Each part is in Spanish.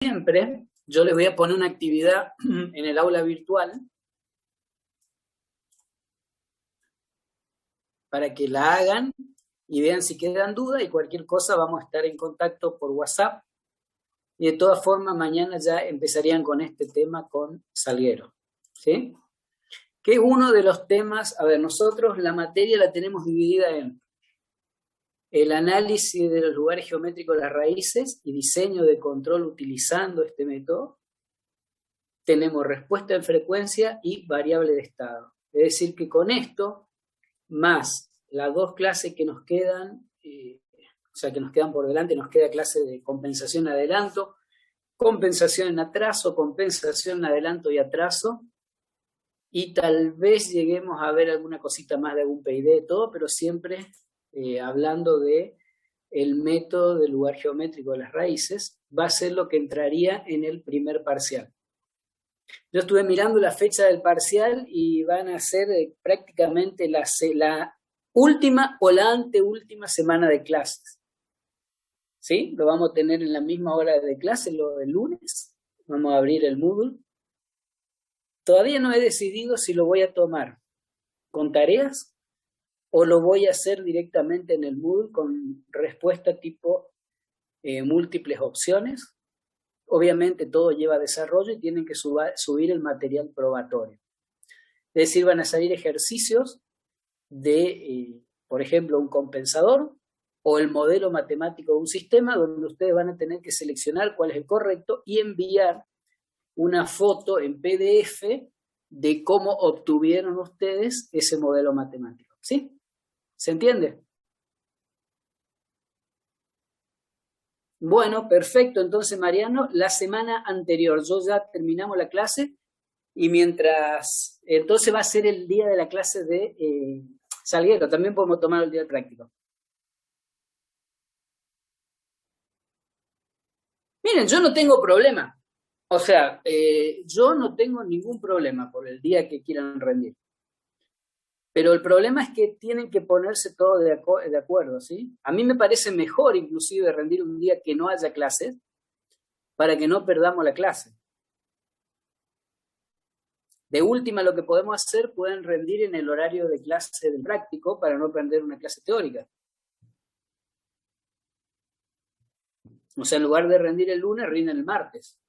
siempre, yo les voy a poner una actividad en el aula virtual para que la hagan y vean si quedan dudas, y cualquier cosa vamos a estar en contacto por WhatsApp. Y de todas formas, mañana ya empezarían con este tema con Salguero, ¿sí? Que es uno de los temas. A ver, nosotros la materia la tenemos dividida en el análisis de los lugares geométricos de las raíces y diseño de control utilizando este método. Tenemos respuesta en frecuencia y variable de estado. Es decir, que con esto, más las dos clases que nos quedan, o sea, que nos quedan por delante, nos queda clase de compensación en adelanto, compensación en atraso, compensación en adelanto y atraso, y tal vez lleguemos a ver alguna cosita más de algún PID y todo, pero siempre hablando de el método del lugar geométrico de las raíces, va a ser lo que entraría en el primer parcial. Yo estuve mirando la fecha del parcial y van a ser prácticamente la última o la anteúltima semana de clases. ¿Sí? Lo vamos a tener en la misma hora de clase, lo del lunes. Vamos a abrir el Moodle. Todavía no he decidido si lo voy a tomar con tareas o lo voy a hacer directamente en el Moodle con respuesta tipo múltiples opciones. Obviamente todo lleva desarrollo y tienen que subir el material probatorio. Es decir, van a salir ejercicios de, por ejemplo, un compensador o el modelo matemático de un sistema, donde ustedes van a tener que seleccionar cuál es el correcto y enviar una foto en PDF de cómo obtuvieron ustedes ese modelo matemático. ¿Sí? ¿Se entiende? Bueno, perfecto. Entonces, Mariano, la semana anterior, yo ya terminamos la clase y mientras, entonces va a ser el día de la clase de Salguero. También podemos tomar el día del práctico. Miren, yo no tengo problema. O sea, yo no tengo ningún problema por el día que quieran rendir. Pero el problema es que tienen que ponerse todos de acuerdo, ¿sí? A mí me parece mejor inclusive rendir un día que no haya clases para que no perdamos la clase. De última, lo que podemos hacer, pueden rendir en el horario de clase del práctico para no perder una clase teórica. O sea, en lugar de rendir el lunes, rinden el martes.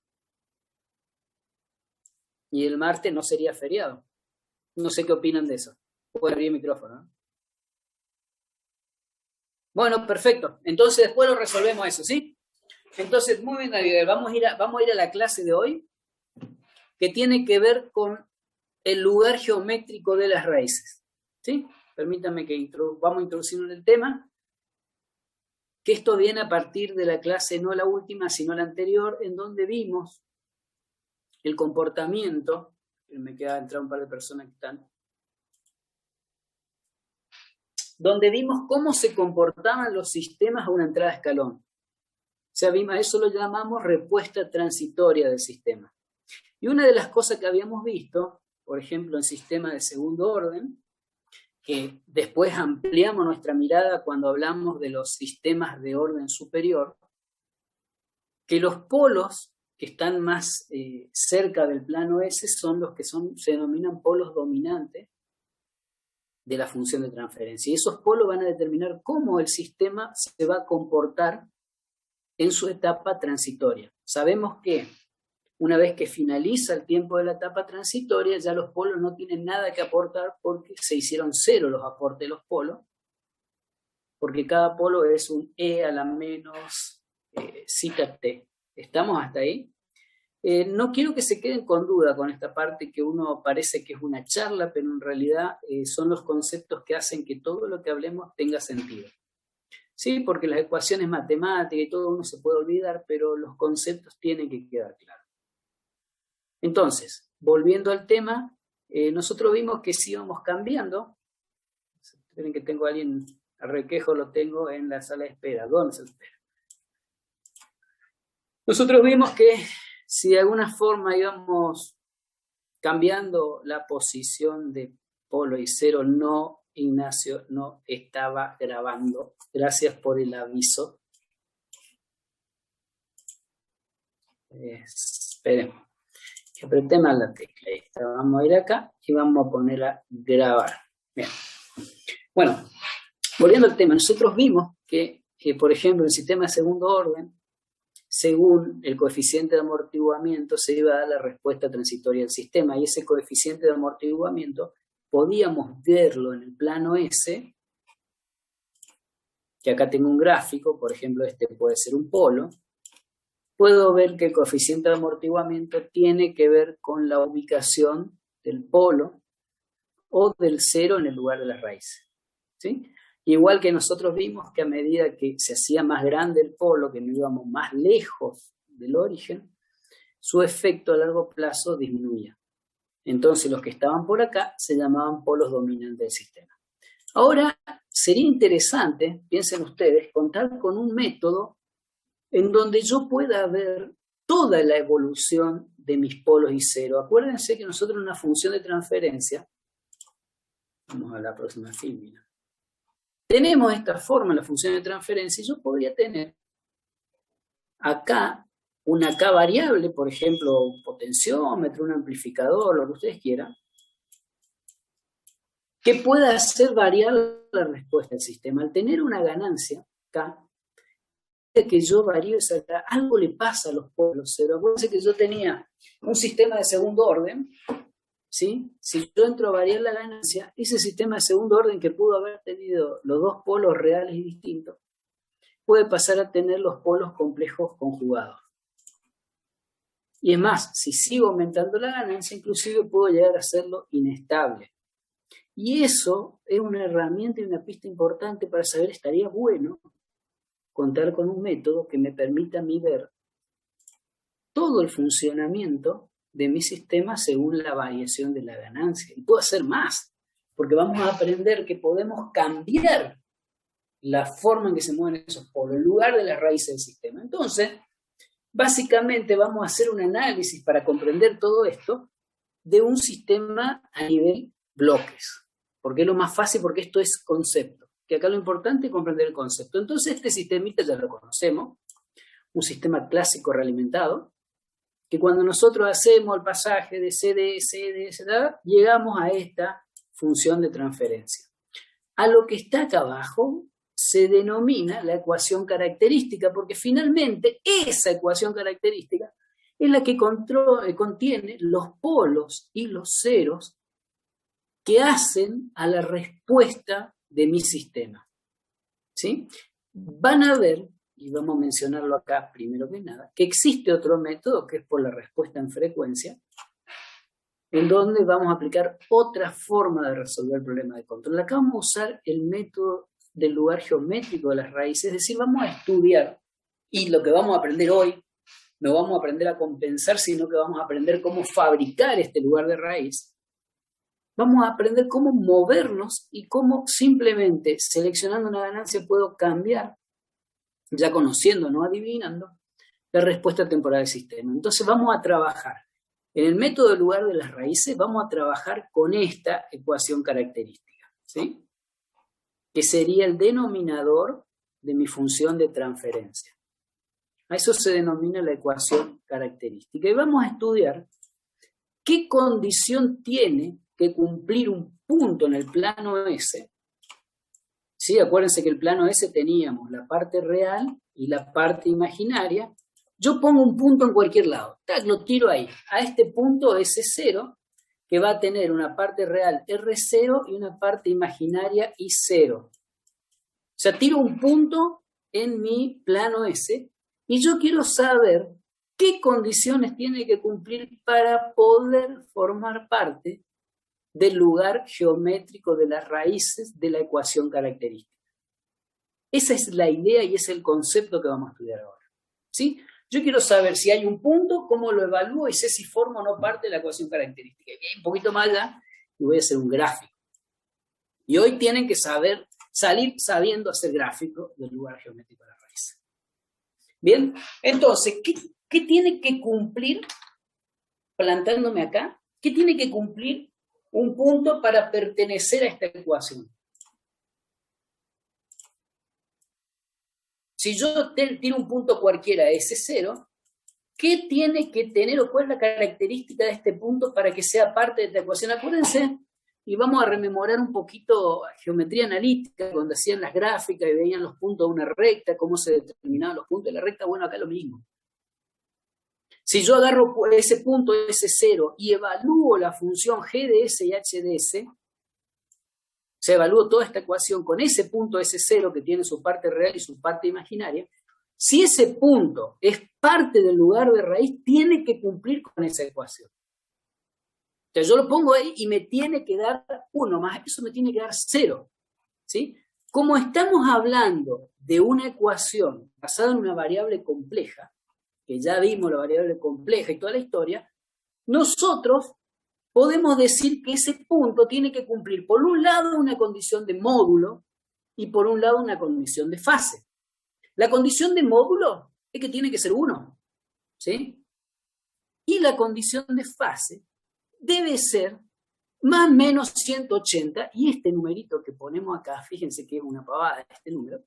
Y el martes no sería feriado. No sé qué opinan de eso. Puedo abrir el micrófono, ¿no? Bueno, perfecto. Entonces después lo resolvemos eso, ¿sí? Entonces, muy bien, David. Vamos a ir a la clase de hoy, que tiene que ver con el lugar geométrico de las raíces, ¿sí? Permítanme que vamos a introducir en el tema, que esto viene a partir de la clase, no la última, sino la anterior, en donde vimos el comportamiento. Me queda entrar un par de personas que están. Donde vimos cómo se comportaban los sistemas a una entrada de escalón. O sea, a eso lo llamamos respuesta transitoria del sistema. Y una de las cosas que habíamos visto, por ejemplo, en sistemas de segundo orden, que después ampliamos nuestra mirada cuando hablamos de los sistemas de orden superior, que los polos que están más cerca del plano S son los que se denominan polos dominantes de la función de transferencia. Y esos polos van a determinar cómo el sistema se va a comportar en su etapa transitoria. Sabemos que una vez que finaliza el tiempo de la etapa transitoria, ya los polos no tienen nada que aportar porque se hicieron cero los aportes de los polos, porque cada polo es un E a la menos zeta t. ¿Estamos hasta ahí? No quiero que se queden con duda con esta parte que uno parece que es una charla, pero en realidad son los conceptos que hacen que todo lo que hablemos tenga sentido. Sí, porque las ecuaciones matemáticas y todo uno se puede olvidar, pero los conceptos tienen que quedar claros. Entonces, volviendo al tema, nosotros vimos que si íbamos cambiando. Esperen que tengo a alguien, al requejo lo tengo en la sala de espera. ¿Dónde se espera? Nosotros vimos que si de alguna forma íbamos cambiando la posición de polo y cero, no, Ignacio no estaba grabando. Gracias por el aviso. Esperemos. Que apreté mal la tecla. Ahí está. Vamos a ir acá y vamos a poner a grabar. Bien. Bueno, volviendo al tema, nosotros vimos que por ejemplo, en el sistema de segundo orden, según el coeficiente de amortiguamiento, se iba a dar la respuesta transitoria del sistema, y ese coeficiente de amortiguamiento podíamos verlo en el plano S, que acá tengo un gráfico, por ejemplo, este puede ser un polo. Puedo ver que el coeficiente de amortiguamiento tiene que ver con la ubicación del polo o del cero en el lugar de las raíces, ¿sí? Igual que nosotros vimos que a medida que se hacía más grande el polo, que nos íbamos más lejos del origen, su efecto a largo plazo disminuía. Entonces los que estaban por acá se llamaban polos dominantes del sistema. Ahora sería interesante, piensen ustedes, contar con un método en donde yo pueda ver toda la evolución de mis polos y cero. Acuérdense que nosotros en una función de transferencia, vamos a la próxima fila, tenemos esta forma en la función de transferencia y yo podría tener acá una K variable, por ejemplo, un potenciómetro, un amplificador, lo que ustedes quieran, que pueda hacer variar la respuesta del sistema. Al tener una ganancia K, que yo varío esa K, algo le pasa a los polos cero. Acuérdense que yo tenía un sistema de segundo orden, ¿sí? Si yo entro a variar la ganancia, ese sistema de segundo orden que pudo haber tenido los dos polos reales y distintos, puede pasar a tener los polos complejos conjugados. Y es más, si sigo aumentando la ganancia, inclusive puedo llegar a hacerlo inestable. Y eso es una herramienta y una pista importante para saber, estaría bueno contar con un método que me permita a mí ver todo el funcionamiento de mi sistema según la variación de la ganancia. Y puedo hacer más, porque vamos a aprender que podemos cambiar la forma en que se mueven esos polos, en lugar de las raíces del sistema. Entonces, básicamente vamos a hacer un análisis para comprender todo esto de un sistema a nivel bloques, porque es lo más fácil, porque esto es concepto, que acá lo importante es comprender el concepto. Entonces este sistemita ya lo conocemos, un sistema clásico realimentado, que cuando nosotros hacemos el pasaje de CDS, llegamos a esta función de transferencia. A lo que está acá abajo se denomina la ecuación característica, porque finalmente esa ecuación característica es la que contiene los polos y los ceros que hacen a la respuesta de mi sistema, ¿sí? Van a ver, y vamos a mencionarlo acá primero que nada, que existe otro método que es por la respuesta en frecuencia, en donde vamos a aplicar otra forma de resolver el problema de control. Acá vamos a usar el método del lugar geométrico de las raíces, es decir, vamos a estudiar, y lo que vamos a aprender hoy, no vamos a aprender a compensar, sino que vamos a aprender cómo fabricar este lugar de raíz. Vamos a aprender cómo movernos y cómo simplemente seleccionando una ganancia puedo cambiar, ya conociendo, no adivinando, la respuesta temporal del sistema. Entonces vamos a trabajar. En el método del lugar de las raíces vamos a trabajar con esta ecuación característica, ¿sí? Que sería el denominador de mi función de transferencia. A eso se denomina la ecuación característica. Y vamos a estudiar qué condición tiene que cumplir un punto en el plano S. ¿Sí? Acuérdense que el plano S teníamos la parte real y la parte imaginaria. Yo pongo un punto en cualquier lado, ¡tac!, lo tiro ahí. A este punto S0, que va a tener una parte real R0 y una parte imaginaria I0. O sea, tiro un punto en mi plano S y yo quiero saber qué condiciones tiene que cumplir para poder formar parte del lugar geométrico de las raíces de la ecuación característica. Esa es la idea y es el concepto que vamos a estudiar ahora, ¿sí? Yo quiero saber si hay un punto, cómo lo evalúo y sé si forma o no parte de la ecuación característica. Y un poquito más allá y voy a hacer un gráfico. Y hoy tienen que salir sabiendo hacer gráfico del lugar geométrico de las raíces. Bien, entonces, ¿qué tiene que cumplir, plantándome acá, qué tiene que cumplir un punto para pertenecer a esta ecuación? Si yo tiro un punto cualquiera S0, ¿qué tiene que tener o cuál es la característica de este punto para que sea parte de esta ecuación? Acuérdense, y vamos a rememorar un poquito geometría analítica, cuando hacían las gráficas y veían los puntos de una recta, cómo se determinaban los puntos de la recta. Bueno, acá lo mismo. Si yo agarro ese punto S0 y evalúo la función G de S y H de S, o sea, evalúo toda esta ecuación con ese punto S0 que tiene su parte real y su parte imaginaria, si ese punto es parte del lugar de raíz, tiene que cumplir con esa ecuación. Entonces yo lo pongo ahí y me tiene que dar 1 más eso me tiene que dar 0. ¿Sí? Como estamos hablando de una ecuación basada en una variable compleja, que ya vimos la variable compleja y toda la historia, nosotros podemos decir que ese punto tiene que cumplir por un lado una condición de módulo y por un lado una condición de fase. La condición de módulo es que tiene que ser 1, ¿sí? Y la condición de fase debe ser más o menos 180, y este numerito que ponemos acá, fíjense que es una pavada este número,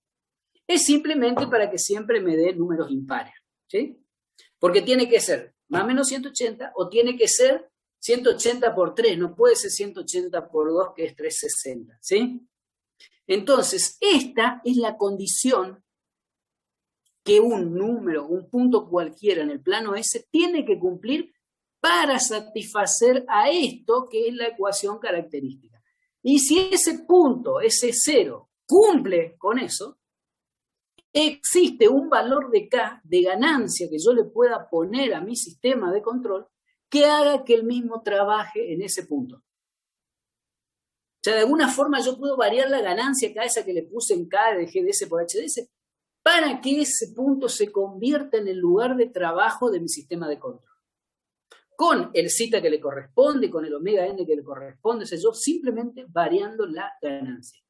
es simplemente para que siempre me dé números impares, ¿sí? Porque tiene que ser más o menos 180 o tiene que ser 180 por 3, no puede ser 180 por 2, que es 360, ¿sí? Entonces, esta es la condición que un número, un punto cualquiera en el plano S tiene que cumplir para satisfacer a esto que es la ecuación característica. Y si ese punto, ese 0, cumple con eso, existe un valor de K, de ganancia, que yo le pueda poner a mi sistema de control, que haga que el mismo trabaje en ese punto. O sea, de alguna forma yo puedo variar la ganancia K, esa que le puse en K de GDS por HDS, para que ese punto se convierta en el lugar de trabajo de mi sistema de control. Con el zeta que le corresponde, con el omega n que le corresponde, o sea, yo simplemente variando la ganancia.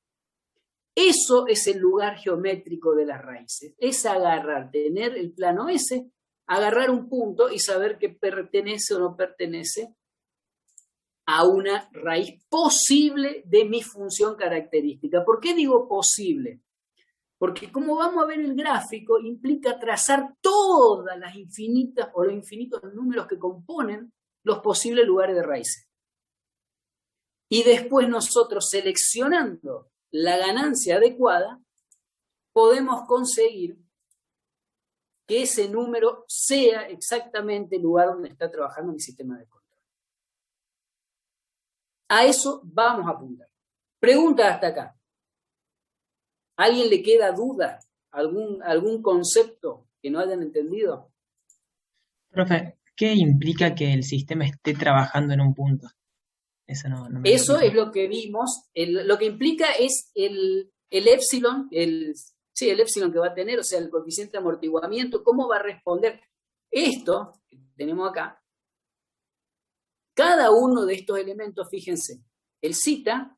Eso es el lugar geométrico de las raíces. Es agarrar, tener el plano S, agarrar un punto y saber que pertenece o no pertenece a una raíz posible de mi función característica. ¿Por qué digo posible? Porque como vamos a ver el gráfico, implica trazar todas las infinitas o los infinitos números que componen los posibles lugares de raíces. Y después nosotros, seleccionando la ganancia adecuada, podemos conseguir que ese número sea exactamente el lugar donde está trabajando mi sistema de control. A eso vamos a apuntar. Pregunta hasta acá. ¿A alguien le queda duda? ¿Algún concepto que no hayan entendido? Profe, ¿qué implica que el sistema esté trabajando en un punto? Eso no me lo Eso explico. es lo que vimos. Lo que implica es el épsilon, el épsilon que va a tener, o sea, el coeficiente de amortiguamiento, cómo va a responder. Esto que tenemos acá, cada uno de estos elementos, fíjense, el zeta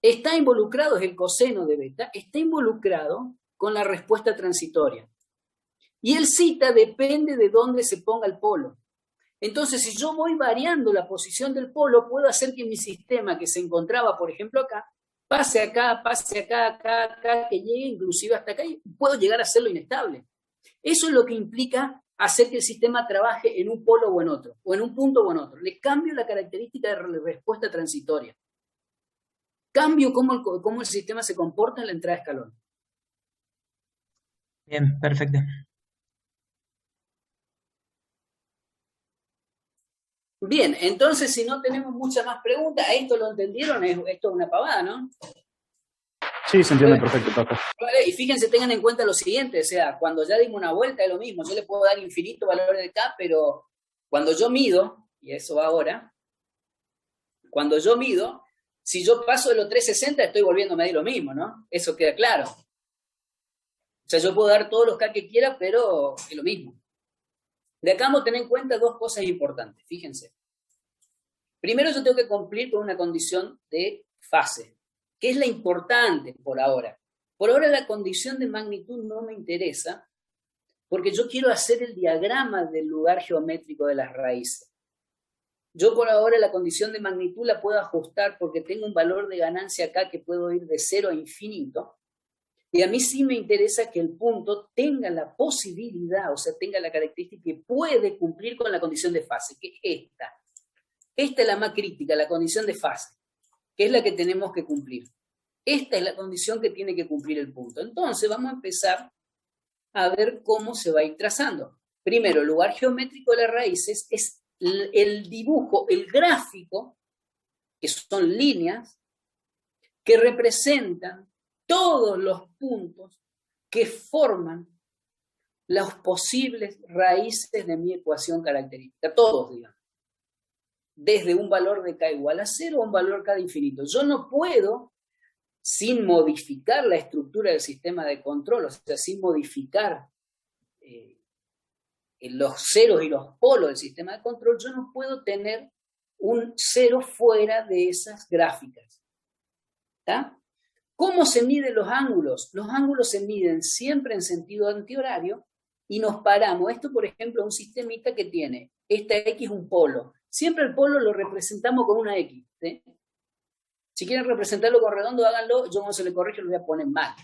está involucrado, es el coseno de beta, está involucrado con la respuesta transitoria. Y el zeta depende de dónde se ponga el polo. Entonces, si yo voy variando la posición del polo, puedo hacer que mi sistema, que se encontraba, por ejemplo, acá, pase acá, acá, que llegue inclusive hasta acá, y puedo llegar a hacerlo inestable. Eso es lo que implica hacer que el sistema trabaje en un polo o en otro, o en un punto o en otro. Le cambio la característica de respuesta transitoria. Cambio cómo el sistema se comporta en la entrada de escalón. Bien, perfecto. Bien, entonces si no tenemos muchas más preguntas, ¿a esto lo entendieron? Esto es una pavada, ¿no? Sí, se entiende perfecto, profe. Y fíjense, tengan en cuenta lo siguiente, o sea, cuando ya dimos una vuelta es lo mismo, yo le puedo dar infinito valores de K, pero cuando yo mido, y eso va ahora, cuando yo mido, si yo paso de los 360 estoy volviendo a medir lo mismo, ¿no? Eso queda claro. O sea, yo puedo dar todos los K que quiera, pero es lo mismo. De acá vamos a tener en cuenta dos cosas importantes, fíjense. Primero yo tengo que cumplir con una condición de fase, que es la importante por ahora. Por ahora la condición de magnitud no me interesa, porque yo quiero hacer el diagrama del lugar geométrico de las raíces. Yo por ahora la condición de magnitud la puedo ajustar porque tengo un valor de ganancia acá que puedo ir de 0 a infinito, Y a mí sí me interesa que el punto tenga la posibilidad, o sea, tenga la característica que puede cumplir con la condición de fase, que es esta. Esta es la más crítica, la condición de fase, que es la que tenemos que cumplir. Esta es la condición que tiene que cumplir el punto. Entonces vamos a empezar a ver cómo se va a ir trazando. Primero, el lugar geométrico de las raíces es el dibujo, el gráfico, que son líneas, que representan todos los puntos que forman las posibles raíces de mi ecuación característica, todos, digamos. Desde un valor de k igual a 0 a un valor k de infinito. Yo no puedo, sin modificar la estructura del sistema de control, o sea, sin modificar los ceros y los polos del sistema de control, yo no puedo tener un cero fuera de esas gráficas. ¿Está? ¿Cómo se miden los ángulos? Los ángulos se miden siempre en sentido antihorario y nos paramos. Esto, por ejemplo, es un sistemita que tiene esta X un polo. Siempre el polo lo representamos con una X. ¿Sí? Si quieren representarlo con redondo, háganlo. Yo cuando se le corrige lo voy a poner mal.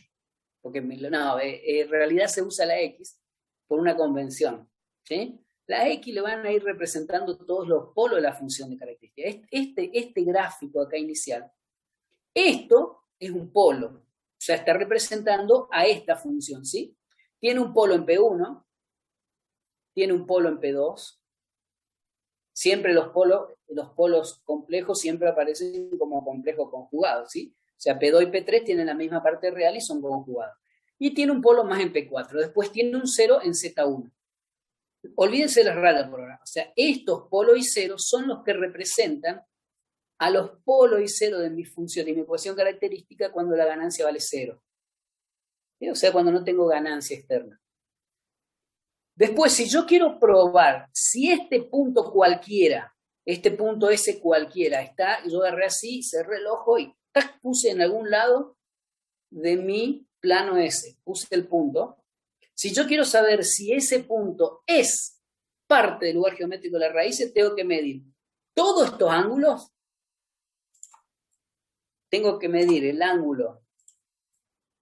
Porque no, en realidad se usa la X por una convención. ¿Sí? La X le van a ir representando todos los polos de la función de característica. Este gráfico acá inicial, esto es un polo, o sea, está representando a esta función, ¿sí? Tiene un polo en P1, tiene un polo en P2, siempre los polos complejos siempre aparecen como complejos conjugados, ¿sí? O sea, P2 y P3 tienen la misma parte real y son conjugados. Y tiene un polo más en P4, después tiene un 0 en Z1. Olvídense las rayas por ahora, o sea, estos polos y ceros son los que representan a los polos y cero de mi función y mi ecuación característica cuando la ganancia vale 0. ¿Sí? O sea, cuando no tengo ganancia externa. Después, si yo quiero probar si este punto cualquiera, este punto S cualquiera está, yo agarré así, cerré el ojo y ¡tac! Puse en algún lado de mi plano S, puse el punto. Si yo quiero saber si ese punto es parte del lugar geométrico de las raíces, tengo que medir todos estos ángulos. Tengo que medir el ángulo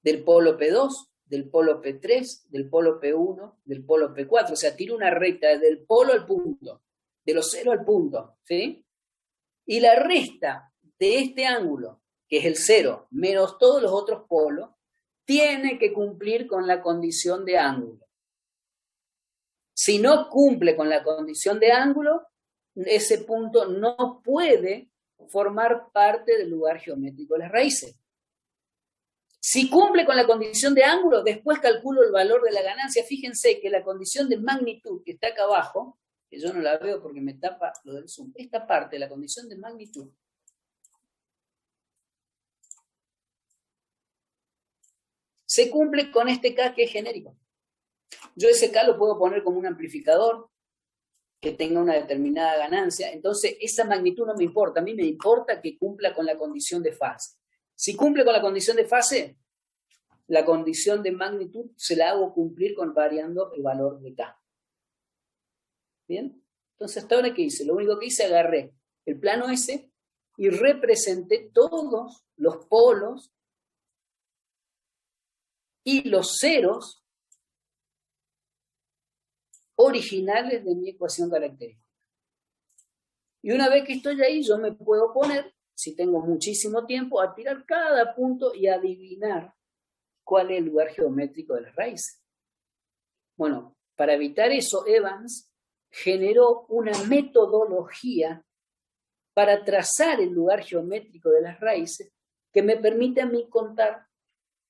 del polo P2, del polo P3, del polo P1, del polo P4. O sea, tiro una recta desde el polo al punto, de los 0 al punto, ¿sí? Y la resta de este ángulo, que es el 0, menos todos los otros polos, tiene que cumplir con la condición de ángulo. Si no cumple con la condición de ángulo, ese punto no puede formar parte del lugar geométrico de las raíces. Si cumple con la condición de ángulo, después calculo el valor de la ganancia. Fíjense que la condición de magnitud que está acá abajo, que yo no la veo porque me tapa lo del zoom, esta parte, la condición de magnitud, se cumple con este K que es genérico. Yo ese K lo puedo poner como un amplificador que tenga una determinada ganancia, entonces esa magnitud no me importa, a mí me importa que cumpla con la condición de fase. Si cumple con la condición de fase, la condición de magnitud se la hago cumplir con variando el valor de K. ¿Bien? Entonces hasta ahora, ¿qué hice? Lo único que hice, agarré el plano S y representé todos los polos y los ceros originales de mi ecuación característica. Y una vez que estoy ahí, yo me puedo poner, si tengo muchísimo tiempo, a tirar cada punto y adivinar cuál es el lugar geométrico de las raíces. Bueno, para evitar eso, Evans generó una metodología para trazar el lugar geométrico de las raíces que me permite a mí contar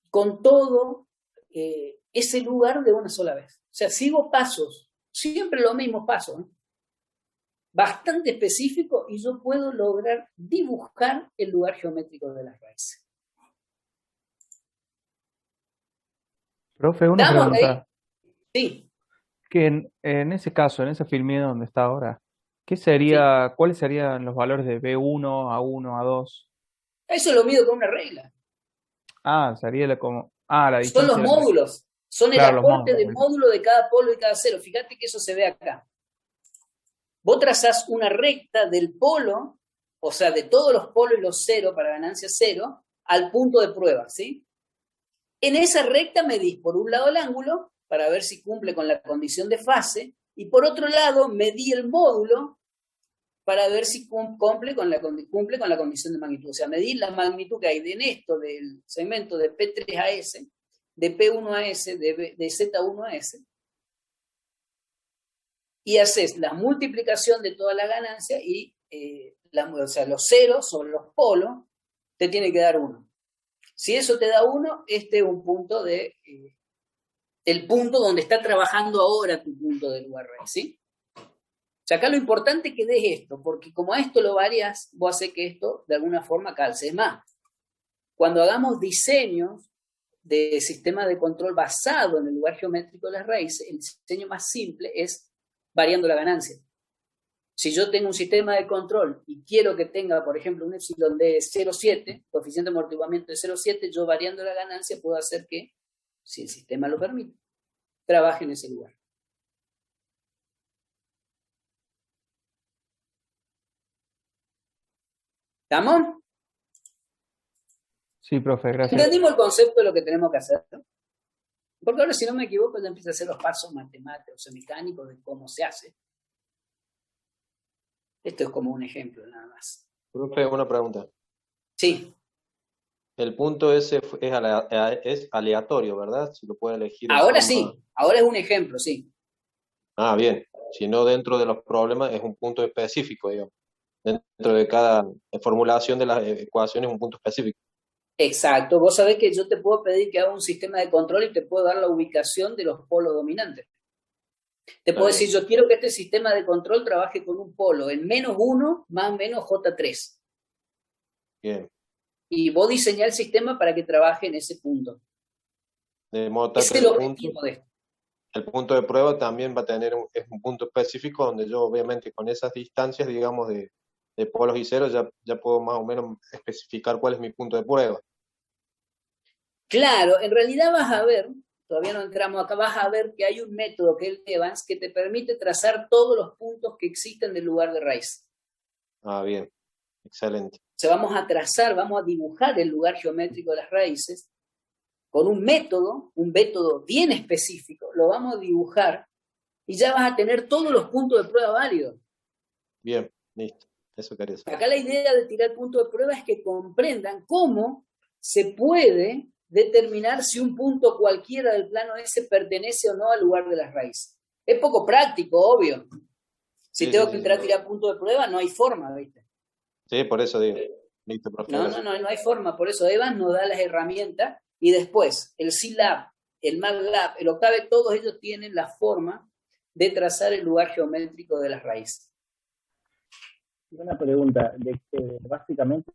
con todo ese lugar de una sola vez. O sea, sigo pasos, siempre los mismos pasos, ¿eh? Bastante específico, y yo puedo lograr dibujar el lugar geométrico de las raíces. Profe, una pregunta. Sí. Que en ese caso, en ese filmeo donde está ahora, ¿cuáles serían los valores de B1, A1, A2? Eso lo mido con una regla. Sería la Son distancia. los módulos, son el Claro, aporte de módulo de cada polo y cada cero. Fíjate que eso se ve acá. Vos trazás una recta del polo, o sea, de todos los polos y los ceros para ganancia 0, al punto de prueba, ¿sí? En esa recta medís por un lado el ángulo, para ver si cumple con la condición de fase, y por otro lado medí el módulo para ver si cumple con la condición de magnitud. O sea, medir la magnitud que hay en esto del segmento de P3 a S, de P1 a S, de Z1 a S, y haces la multiplicación de toda la ganancia y o sea, los ceros sobre los polos te tiene que dar 1. Si eso te da 1, este es un punto el punto donde está trabajando ahora tu punto del URL, ¿sí? O sea, acá lo importante es que des esto, porque como a esto lo varias, vos haces que esto de alguna forma calce. Es más, cuando hagamos diseños de sistemas de control basado en el lugar geométrico de las raíces, el diseño más simple es variando la ganancia. Si yo tengo un sistema de control y quiero que tenga, por ejemplo, un epsilon de 0,7, coeficiente de amortiguamiento de 0,7, yo variando la ganancia puedo hacer que, si el sistema lo permite, trabaje en ese lugar. ¿Estamos? Sí, profe, gracias. ¿Entendimos el concepto de lo que tenemos que hacer? Porque ahora, si no me equivoco, ya empieza a hacer los pasos matemáticos o mecánicos de cómo se hace. Esto es como un ejemplo, nada más. Profe, una pregunta. Sí. El punto ese es aleatorio, ¿verdad? Si lo puede elegir. Ahora sí, ahora es un ejemplo, sí. Ah, bien. Si no, dentro de los problemas es un punto específico, digamos. Dentro de cada formulación de las ecuaciones es un punto específico. Exacto. Vos sabés que yo te puedo pedir que haga un sistema de control y te puedo dar la ubicación de los polos dominantes. Te puedo decir, yo quiero que este sistema de control trabaje con un polo en -1 más o menos J3. Bien. Y vos diseñás el sistema para que trabaje en ese punto. De modo tal Ese es el objetivo de esto. El punto de prueba también va a tener un punto específico donde yo obviamente con esas distancias, digamos, de polos y ceros, ya puedo más o menos especificar cuál es mi punto de prueba. Claro, en realidad vas a ver, todavía no entramos acá, vas a ver que hay un método que es el Evans que te permite trazar todos los puntos que existen del lugar de raíz. Ah, bien, excelente. O sea, vamos a trazar, vamos a dibujar el lugar geométrico de las raíces con un método bien específico, lo vamos a dibujar y ya vas a tener todos los puntos de prueba válidos. Bien, listo, eso quería saber. Acá la idea de tirar puntos de prueba es que comprendan cómo se puede determinar si un punto cualquiera del plano S pertenece o no al lugar de las raíces. Es poco práctico, obvio. Si tengo que entrar a tirar puntos de prueba, no hay forma, ¿viste? Sí, por eso digo. Listo, profe. No hay forma. Por eso Evans nos da las herramientas y después el C-Lab, el MATLAB, el Octave, todos ellos tienen la forma de trazar el lugar geométrico de las raíces. Una pregunta, básicamente,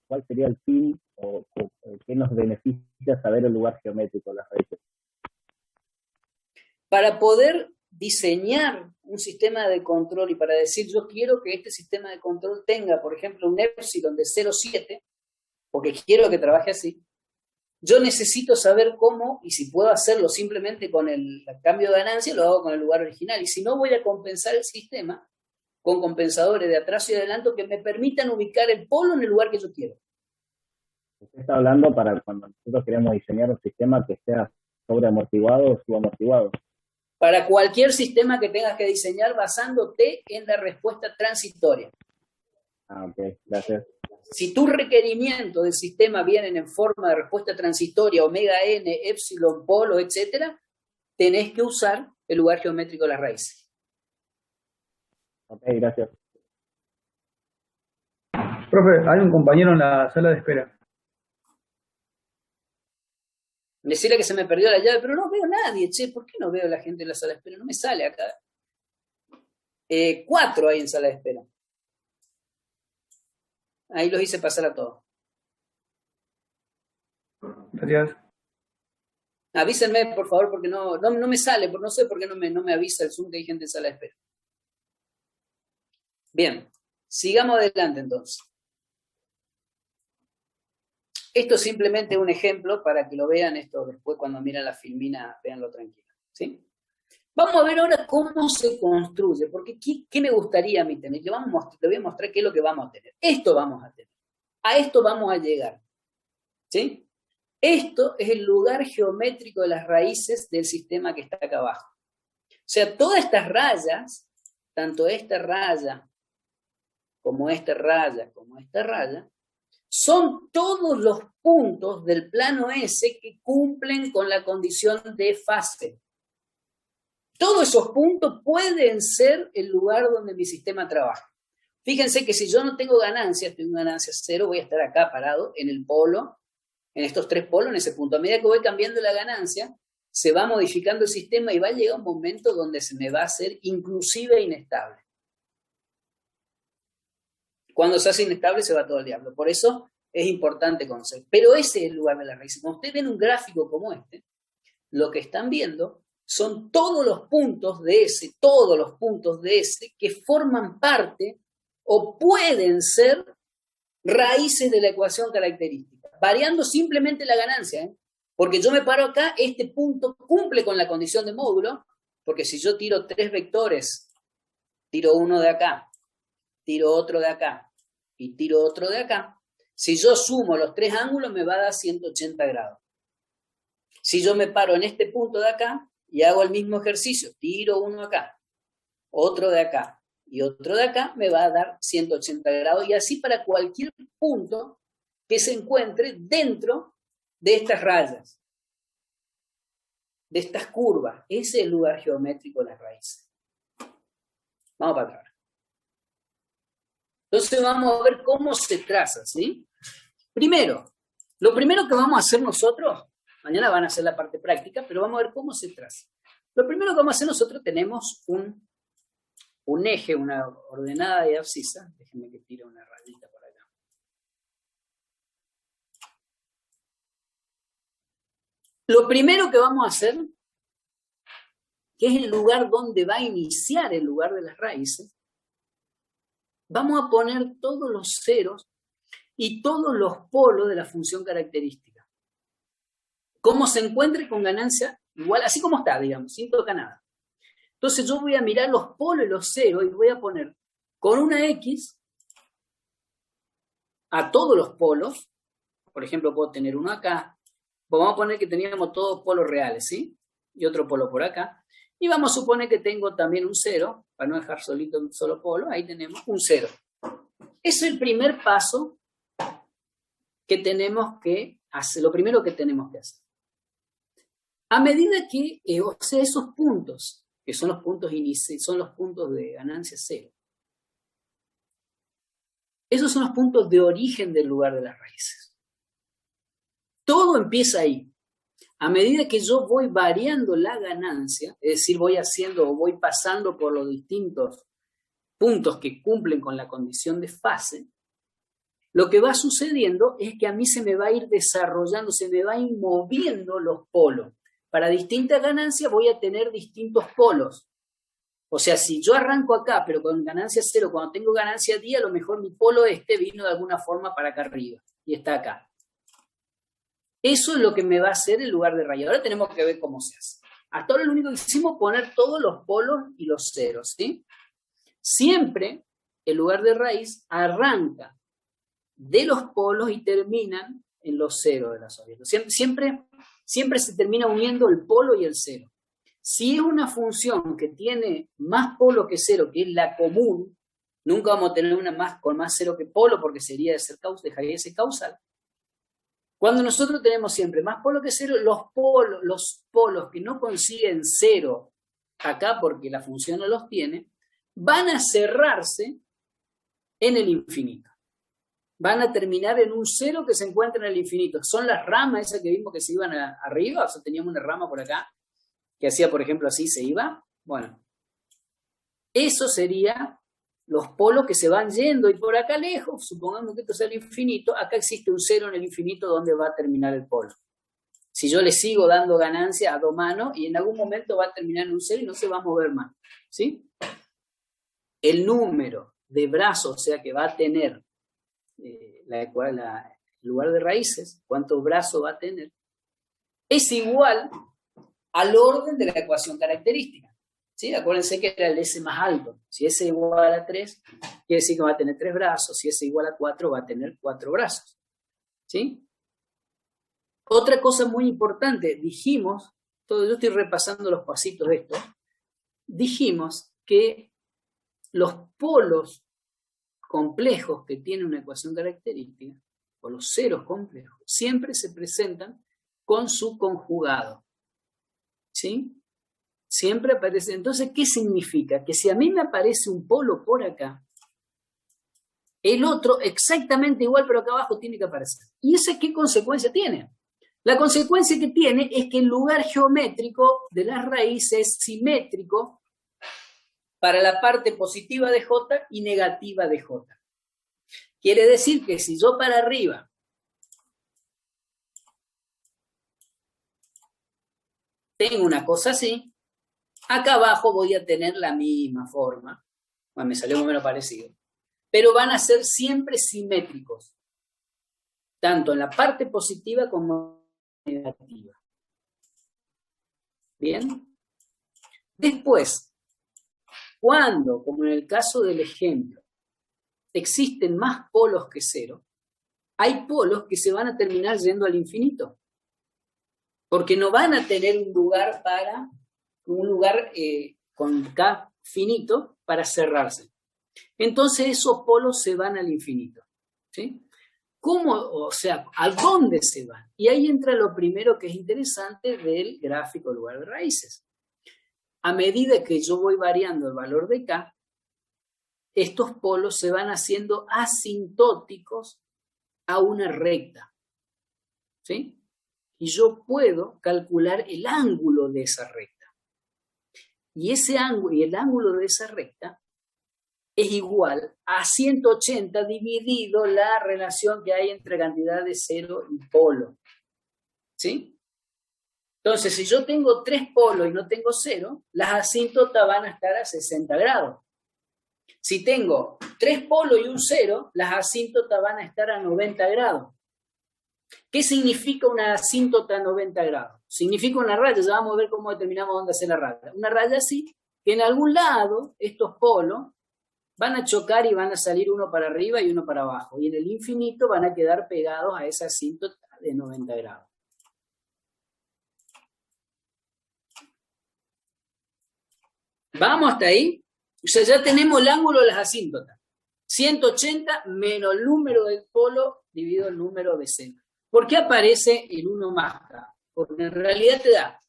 ¿cuál sería el fin o qué nos beneficia saber el lugar geométrico de las raíces? Para poder diseñar un sistema de control y para decir yo quiero que este sistema de control tenga, por ejemplo, un epsilon de 0,7, porque quiero que trabaje así, yo necesito saber cómo, y si puedo hacerlo simplemente con el cambio de ganancia, lo hago con el lugar original, y si no voy a compensar el sistema con compensadores de atraso y adelanto que me permitan ubicar el polo en el lugar que yo quiero. Usted está hablando para cuando nosotros queremos diseñar un sistema que sea sobreamortiguado o subamortiguado. Para cualquier sistema que tengas que diseñar basándote en la respuesta transitoria. Ah, ok, gracias. Si tus requerimientos del sistema vienen en forma de respuesta transitoria, omega n, epsilon, polo, etc., tenés que usar el lugar geométrico de las raíces. Ok, gracias. Profe, hay un compañero en la sala de espera. Decirle que se me perdió la llave, pero no veo a nadie, che, ¿por qué no veo a la gente en la sala de espera? No me sale acá. 4 hay en sala de espera. Ahí los hice pasar a todos. Gracias. Avísenme, por favor, porque no me sale, no sé por qué no me avisa el Zoom que hay gente en sala de espera. Bien, sigamos adelante entonces. Esto es simplemente un ejemplo para que lo vean esto después cuando miran la filmina, véanlo tranquilo, ¿sí? Vamos a ver ahora cómo se construye, porque ¿qué me gustaría a mí tener? Le voy a mostrar qué es lo que vamos a tener. Esto vamos a tener. A esto vamos a llegar, ¿sí? Esto es el lugar geométrico de las raíces del sistema que está acá abajo. O sea, todas estas rayas, tanto esta raya, como esta raya, como esta raya, son todos los puntos del plano S que cumplen con la condición de fase. Todos esos puntos pueden ser el lugar donde mi sistema trabaja. Fíjense que si yo no tengo ganancias, tengo ganancia cero, voy a estar acá parado en el polo, en estos tres polos, en ese punto. A medida que voy cambiando la ganancia, se va modificando el sistema y va a llegar un momento donde se me va a hacer inclusive inestable. Cuando se hace inestable se va todo el diablo. Por eso es importante conocer. Pero ese es el lugar de la raíz. Cuando ustedes ven un gráfico como este, lo que están viendo son todos los puntos de S, que forman parte o pueden ser raíces de la ecuación característica, variando simplemente la ganancia, ¿eh? Porque yo me paro acá, este punto cumple con la condición de módulo, porque si yo tiro 3 vectores, tiro uno de acá, tiro otro de acá y tiro otro de acá, si yo sumo los 3 ángulos me va a dar 180 grados. Si yo me paro en este punto de acá y hago el mismo ejercicio, tiro uno acá, otro de acá y otro de acá, me va a dar 180 grados, y así para cualquier punto que se encuentre dentro de estas rayas, de estas curvas. Ese es el lugar geométrico de las raíces. Vamos para atrás. Entonces vamos a ver cómo se traza, ¿sí? Primero, lo primero que vamos a hacer nosotros, mañana van a hacer la parte práctica, pero vamos a ver cómo se traza. Lo primero que vamos a hacer nosotros, tenemos un eje, una ordenada y abscisa. Déjenme que tire una rayita por acá. Lo primero que vamos a hacer, que es el lugar donde va a iniciar el lugar de las raíces, vamos a poner todos los ceros y todos los polos de la función característica. Como se encuentre con ganancia igual, así como está, digamos, sin tocar nada. Entonces yo voy a mirar los polos y los ceros y voy a poner con una X a todos los polos. Por ejemplo, puedo tener uno acá. Vamos a poner que teníamos todos polos reales, ¿sí? Y otro polo por acá. Y vamos a suponer que tengo también un 0, para no dejar solito un solo polo. Ahí tenemos un 0. Es el primer paso que tenemos que hacer, lo primero que tenemos que hacer. A medida que, o sea, esos puntos, que son los puntos iniciales, son los puntos de ganancia 0. Esos son los puntos de origen del lugar de las raíces. Todo empieza ahí. A medida que yo voy variando la ganancia, es decir, voy haciendo o voy pasando por los distintos puntos que cumplen con la condición de fase, lo que va sucediendo es que a mí se me va a ir desarrollando, se me va a ir moviendo los polos. Para distintas ganancias voy a tener distintos polos. O sea, si yo arranco acá, pero con ganancia 0, cuando tengo ganancia 10, a lo mejor mi polo vino de alguna forma para acá arriba y está acá. Eso es lo que me va a hacer el lugar de raíz. Ahora tenemos que ver cómo se hace. Hasta ahora lo único que hicimos es poner todos los polos y los ceros, ¿sí? Siempre el lugar de raíz arranca de los polos y terminan en los ceros de las órbitas. Siempre se termina uniendo el polo y el cero. Si es una función que tiene más polo que cero, que es la común, nunca vamos a tener una más con más cero que polo, porque dejaría de ser causal. Cuando nosotros tenemos siempre más polo que cero, los polos que no consiguen cero acá, porque la función no los tiene, van a cerrarse en el infinito. Van a terminar en un cero que se encuentra en el infinito. Son las ramas esas que vimos que se iban arriba. O sea, teníamos una rama por acá que hacía, por ejemplo, así, se iba. Bueno, eso sería los polos que se van yendo, y por acá lejos, supongamos que esto sea el infinito, acá existe un cero en el infinito donde va a terminar el polo. Si yo le sigo dando ganancia a dos manos, y en algún momento va a terminar en un cero y no se va a mover más, ¿sí? El número de brazos, o sea, que va a tener el lugar de raíces, cuántos brazos va a tener, es igual al orden de la ecuación característica. ¿Sí? Acuérdense que era el S más alto. Si S es igual a 3, quiere decir que va a tener 3 brazos. Si S es igual a 4, va a tener 4 brazos. ¿Sí? Otra cosa muy importante, dijimos, yo estoy repasando los pasitos de esto, dijimos que los polos complejos que tiene una ecuación característica, o los ceros complejos, siempre se presentan con su conjugado. ¿Sí? Siempre aparece. Entonces, ¿qué significa? Que si a mí me aparece un polo por acá, el otro exactamente igual, pero acá abajo tiene que aparecer. ¿Y esa qué consecuencia tiene? La consecuencia que tiene es que el lugar geométrico de las raíces es simétrico para la parte positiva de J y negativa de J. Quiere decir que si yo para arriba tengo una cosa así, acá abajo voy a tener la misma forma. Bueno, me salió más o menos parecido. Pero van a ser siempre simétricos, tanto en la parte positiva como en la negativa. ¿Bien? Después, cuando, como en el caso del ejemplo, existen más polos que cero, hay polos que se van a terminar yendo al infinito, porque no van a tener un lugar con K finito para cerrarse. Entonces esos polos se van al infinito. ¿Sí? ¿Cómo? O sea, ¿a dónde se van? Y ahí entra lo primero que es interesante del gráfico lugar de raíces. A medida que yo voy variando el valor de K, estos polos se van haciendo asintóticos a una recta. ¿Sí? Y yo puedo calcular el ángulo de esa recta. Y ese ángulo, y el ángulo de esa recta es igual a 180 dividido la relación que hay entre cantidad de cero y polo. ¿Sí? Entonces, si yo tengo 3 polos y no tengo 0, las asíntotas van a estar a 60 grados. Si tengo 3 polos y un 0, las asíntotas van a estar a 90 grados. ¿Qué significa una asíntota a 90 grados? Significa una raya, ya vamos a ver cómo determinamos dónde hacer la raya. Una raya así, que en algún lado estos polos van a chocar y van a salir uno para arriba y uno para abajo. Y en el infinito van a quedar pegados a esa asíntota de 90 grados. ¿Vamos hasta ahí? O sea, ya tenemos el ángulo de las asíntotas. 180 menos el número del polo dividido el número de cero. ¿Por qué aparece el 1 más K? Porque en realidad te da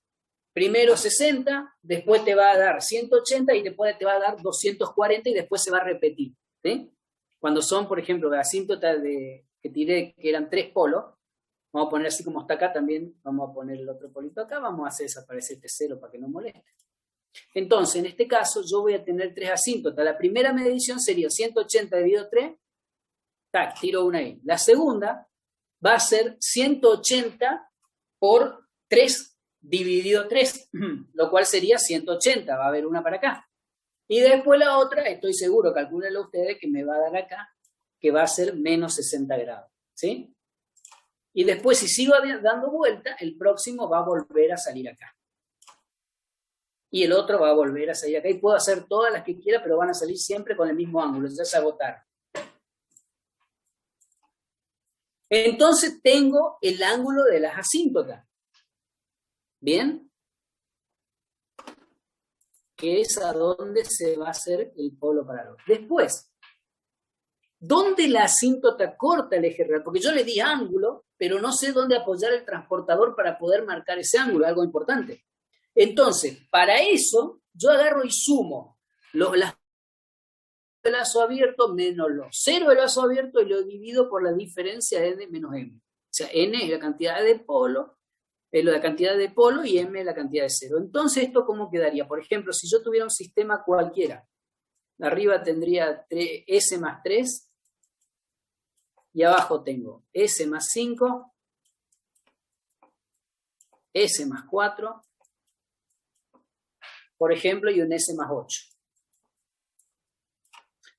primero 60, después te va a dar 180 y después te va a dar 240 y después se va a repetir. ¿Sí? Cuando son, por ejemplo, las asíntotas que tiré, que eran 3 polos, vamos a poner así como está acá también, vamos a poner el otro polito acá, vamos a hacer desaparecer este 0 para que no moleste. Entonces, en este caso, yo voy a tener 3 asíntotas. La primera medición sería 180 dividido 3, tac, tiro una ahí. La segunda va a ser 180 por 3 dividido 3, lo cual sería 180, va a haber una para acá. Y después la otra, estoy seguro, calcúlenlo ustedes, que me va a dar acá, que va a ser menos 60 grados. ¿Sí? Y después, si sigo dando vuelta, el próximo va a volver a salir acá. Y el otro va a volver a salir acá. Y puedo hacer todas las que quiera, pero van a salir siempre con el mismo ángulo. Ya se agotaron. Entonces tengo el ángulo de las asíntotas. ¿Bien? Que es a donde se va a hacer el polo paralelo. Después, ¿dónde la asíntota corta el eje real? Porque yo le di ángulo, pero no sé dónde apoyar el transportador para poder marcar ese ángulo, algo importante. Entonces, para eso, yo agarro y sumo los del lazo abierto menos los 0 del lazo abierto y lo divido por la diferencia de n menos m. O sea, n es la cantidad de polo, la cantidad de polo y m es la cantidad de 0. Entonces, ¿esto cómo quedaría? Por ejemplo, si yo tuviera un sistema cualquiera, arriba tendría s más 3 y abajo tengo s más 5, s más 4, por ejemplo, y un s más 8.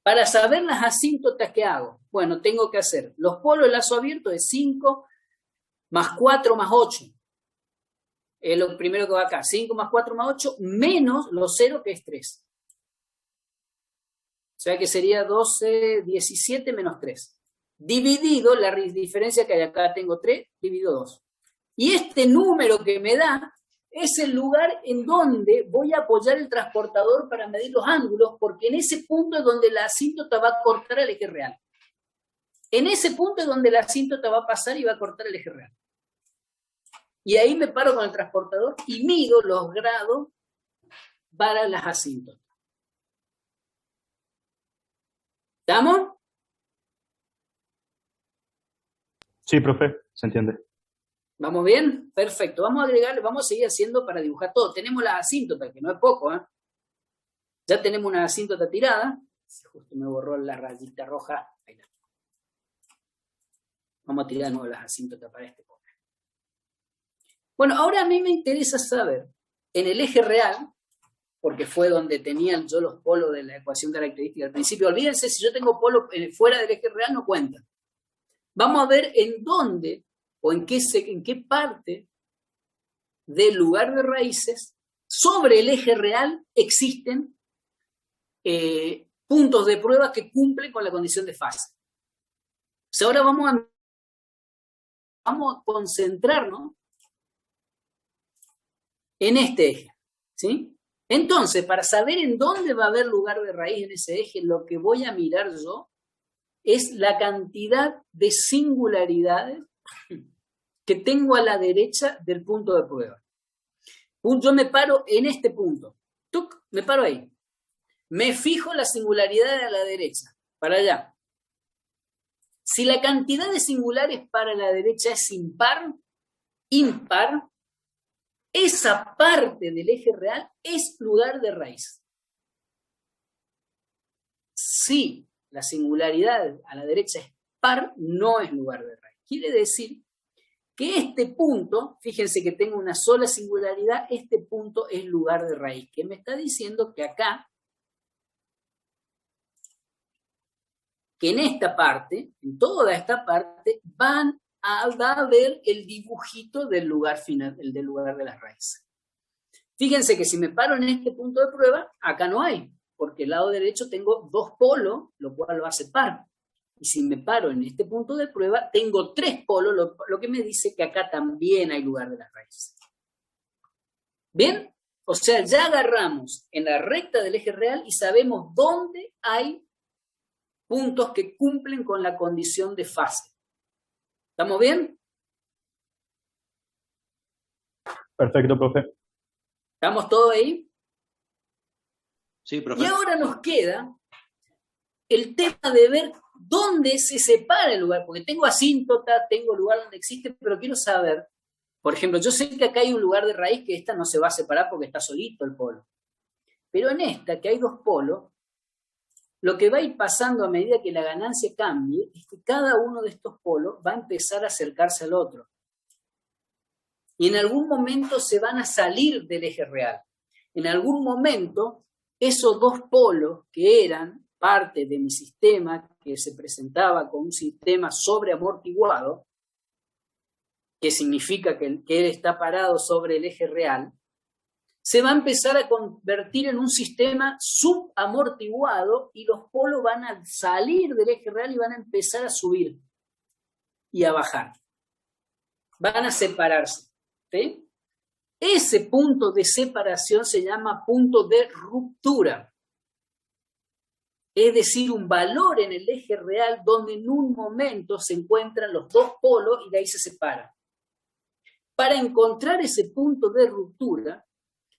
Para saber las asíntotas que hago, bueno, tengo que hacer los polos del lazo abierto de 5 más 4 más 8. Es lo primero que va acá. 5 más 4 más 8 menos los 0 que es 3. O sea que sería 12, 17 menos 3. Dividido la diferencia que hay acá, tengo 3, dividido 2. Y este número que me da es el lugar en donde voy a apoyar el transportador para medir los ángulos, porque en ese punto es donde la asíntota va a cortar el eje real. En ese punto es donde la asíntota va a pasar y va a cortar el eje real. Y ahí me paro con el transportador y mido los grados para las asíntotas. ¿Estamos? Sí, profe, se entiende. ¿Vamos bien? Perfecto. Vamos a agregarle, vamos a seguir haciendo para dibujar todo. Tenemos las asíntotas, que no es poco, ¿eh? Ya tenemos una asíntota tirada. Justo me borró la rayita roja. Ahí está. Vamos a tirar de nuevo las asíntotas para este punto. Bueno, ahora a mí me interesa saber, en el eje real, porque fue donde tenían yo los polos de la ecuación característica al principio. Olvídense, si yo tengo polos fuera del eje real, no cuentan. Vamos a ver en dónde o en qué parte del lugar de raíces sobre el eje real existen puntos de prueba que cumplen con la condición de fase. O sea, ahora vamos a concentrarnos en este eje, ¿sí? Entonces, para saber en dónde va a haber lugar de raíz en ese eje, lo que voy a mirar yo es la cantidad de singularidades que tengo a la derecha del punto de prueba. Yo me paro en este punto. ¡Tuc! Me paro ahí. Me fijo la singularidad a la derecha, para allá. Si la cantidad de singulares para la derecha es impar, esa parte del eje real es lugar de raíz. Si la singularidad a la derecha es par, no es lugar de raíz. Quiere decir que este punto, fíjense que tengo una sola singularidad, este punto es lugar de raíz, que me está diciendo que acá, que en esta parte, en toda esta parte, va a ver el dibujito del lugar final, el del lugar de las raíces. Fíjense que si me paro en este punto de prueba, acá no hay, porque el lado derecho tengo dos polos, lo cual lo hace par. Y si me paro en este punto de prueba, tengo tres polos, lo que me dice que acá también hay lugar de las raíces. ¿Bien? O sea, ya agarramos en la recta del eje real y sabemos dónde hay puntos que cumplen con la condición de fase. ¿Estamos bien? Perfecto, profe. ¿Estamos todos ahí? Sí, profe. Y ahora nos queda el tema de ver dónde se separa el lugar, porque tengo asíntota, tengo lugar donde existe, pero quiero saber, por ejemplo, yo sé que acá hay un lugar de raíz que esta no se va a separar porque está solito el polo. Pero en esta, que hay dos polos, lo que va a ir pasando a medida que la ganancia cambie es que cada uno de estos polos va a empezar a acercarse al otro. Y en algún momento se van a salir del eje real. En algún momento, esos dos polos que eran parte de mi sistema, que se presentaba como un sistema sobreamortiguado, que significa que él está parado sobre el eje real, se va a empezar a convertir en un sistema subamortiguado y los polos van a salir del eje real y van a empezar a subir y a bajar. Van a separarse. ¿Sí? Ese punto de separación se llama punto de ruptura. Es decir, un valor en el eje real donde en un momento se encuentran los dos polos y de ahí se separan. Para encontrar ese punto de ruptura,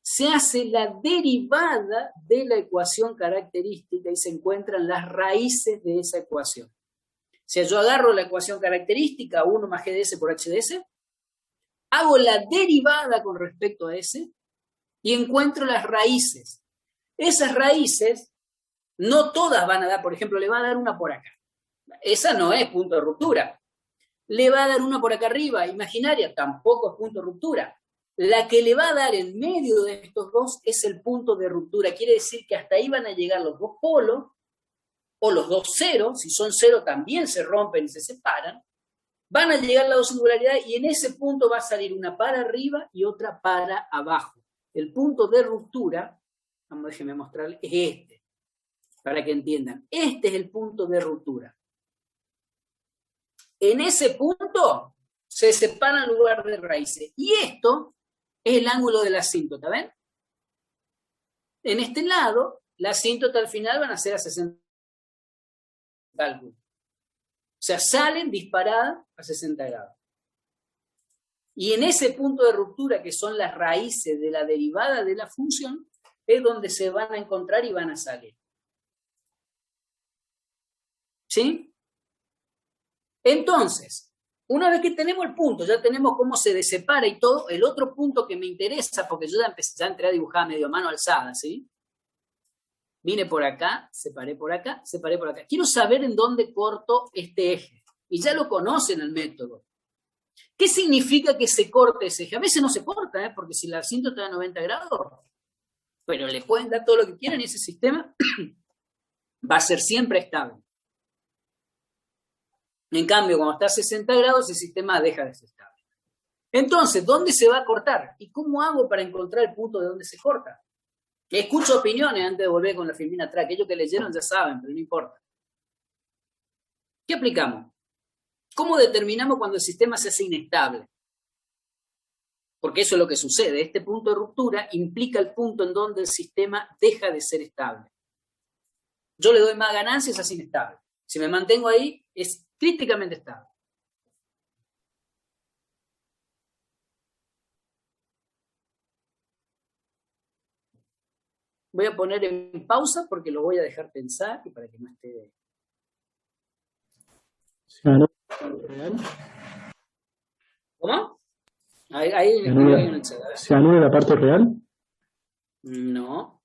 se hace la derivada de la ecuación característica y se encuentran las raíces de esa ecuación. O sea, yo agarro la ecuación característica, 1 más GDS por HDS, hago la derivada con respecto a S y encuentro las raíces. Esas raíces, no todas van a dar, por ejemplo, le va a dar una por acá. Esa no es punto de ruptura. Le va a dar una por acá arriba, imaginaria, tampoco es punto de ruptura. La que le va a dar en medio de estos dos es el punto de ruptura. Quiere decir que hasta ahí van a llegar los dos polos, o los dos ceros, si son cero también se rompen y se separan. Van a llegar las dos singularidades y en ese punto va a salir una para arriba y otra para abajo. El punto de ruptura, déjenme mostrarles, es este, para que entiendan. Este es el punto de ruptura. En ese punto Se separa el lugar de raíces. Y esto es el ángulo de la asíntota, ¿ven? En este lado, la asíntota al final van a ser a 60 cálculos. O sea, salen disparadas a 60 grados. Y en ese punto de ruptura, que son las raíces de la derivada de la función, es donde se van a encontrar y van a salir. ¿Sí? Entonces, una vez que tenemos el punto, ya tenemos cómo se desepara y todo, el otro punto que me interesa, porque yo ya entré a dibujar medio a mano alzada, ¿sí? Vine por acá, separé por acá, separé por acá. Quiero saber en dónde corto este eje. Y ya lo conocen el método. ¿Qué significa que se corte ese eje? A veces no se corta, porque si la asíntota da 90 grados, pero le pueden dar todo lo que quieran y ese sistema va a ser siempre estable. En cambio, cuando está a 60 grados, el sistema deja de ser estable. Entonces, ¿dónde se va a cortar? ¿Y cómo hago para encontrar el punto de donde se corta? Escucho opiniones antes de volver con la filmina atrás. Aquellos que leyeron ya saben, pero no importa. ¿Qué aplicamos? ¿Cómo determinamos cuando el sistema se hace inestable? Porque eso es lo que sucede. Este punto de ruptura implica el punto en donde el sistema deja de ser estable. Yo le doy más ganancias, es inestable. Si me mantengo ahí, es críticamente estable. Voy a poner en pausa porque lo voy a dejar pensar y para que no esté... ¿Cómo? Ahí ¿Se anula la parte real? No.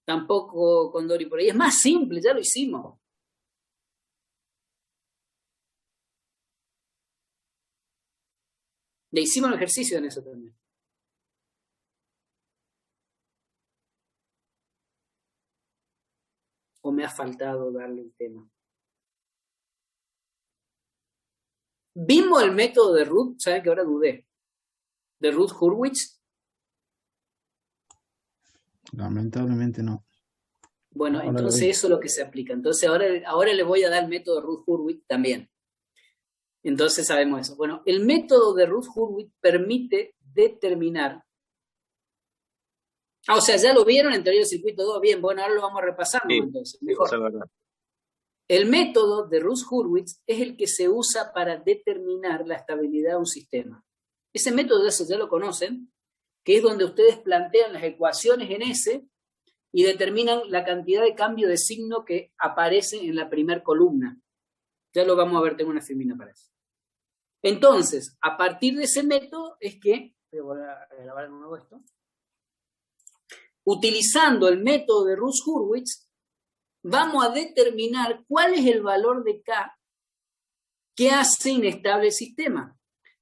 Tampoco con Dori por ahí. Es más simple, ya lo hicimos. Le hicimos un ejercicio en eso también. ¿O me ha faltado darle el tema? ¿Vimos el método de Ruth? ¿Saben que ahora dudé? ¿De Ruth Hurwitz? Lamentablemente no. Bueno, entonces eso es lo que se aplica. Entonces ahora le voy a dar el método de Ruth Hurwitz también. Entonces sabemos eso. Bueno, el método de Ruth Hurwitz permite determinar... o sea, ya lo vieron en teoría del circuito 2. Bien, bueno, ahora lo vamos a repasar, ¿no? Sí, Entonces, mejor. eso es verdad. El método de Ruth Hurwitz es el que se usa para determinar la estabilidad de un sistema. Ese método ya lo conocen, que es donde ustedes plantean las ecuaciones en S y determinan la cantidad de cambio de signo que aparece en la primera columna. Ya lo vamos a ver, tengo una filmina para eso. Entonces, a partir de ese método es que, voy a grabar de nuevo esto, utilizando el método de Ruth Hurwitz, vamos a determinar cuál es el valor de K que hace inestable el sistema.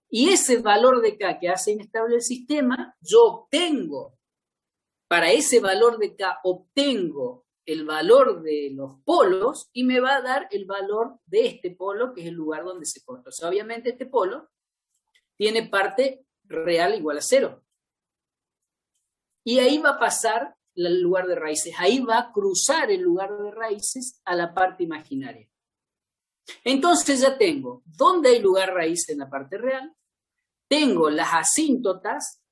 Y ese valor de K que hace inestable el sistema, yo obtengo, para ese valor de K, obtengo el valor de los polos y me va a dar el valor de este polo, que es el lugar donde se corta. O sea, obviamente este polo tiene parte real igual a 0. Y ahí va a pasar el lugar de raíces. Ahí va a cruzar el lugar de raíces a la parte imaginaria. Entonces ya tengo dónde hay lugar raíz en la parte real. Tengo las asíntotas,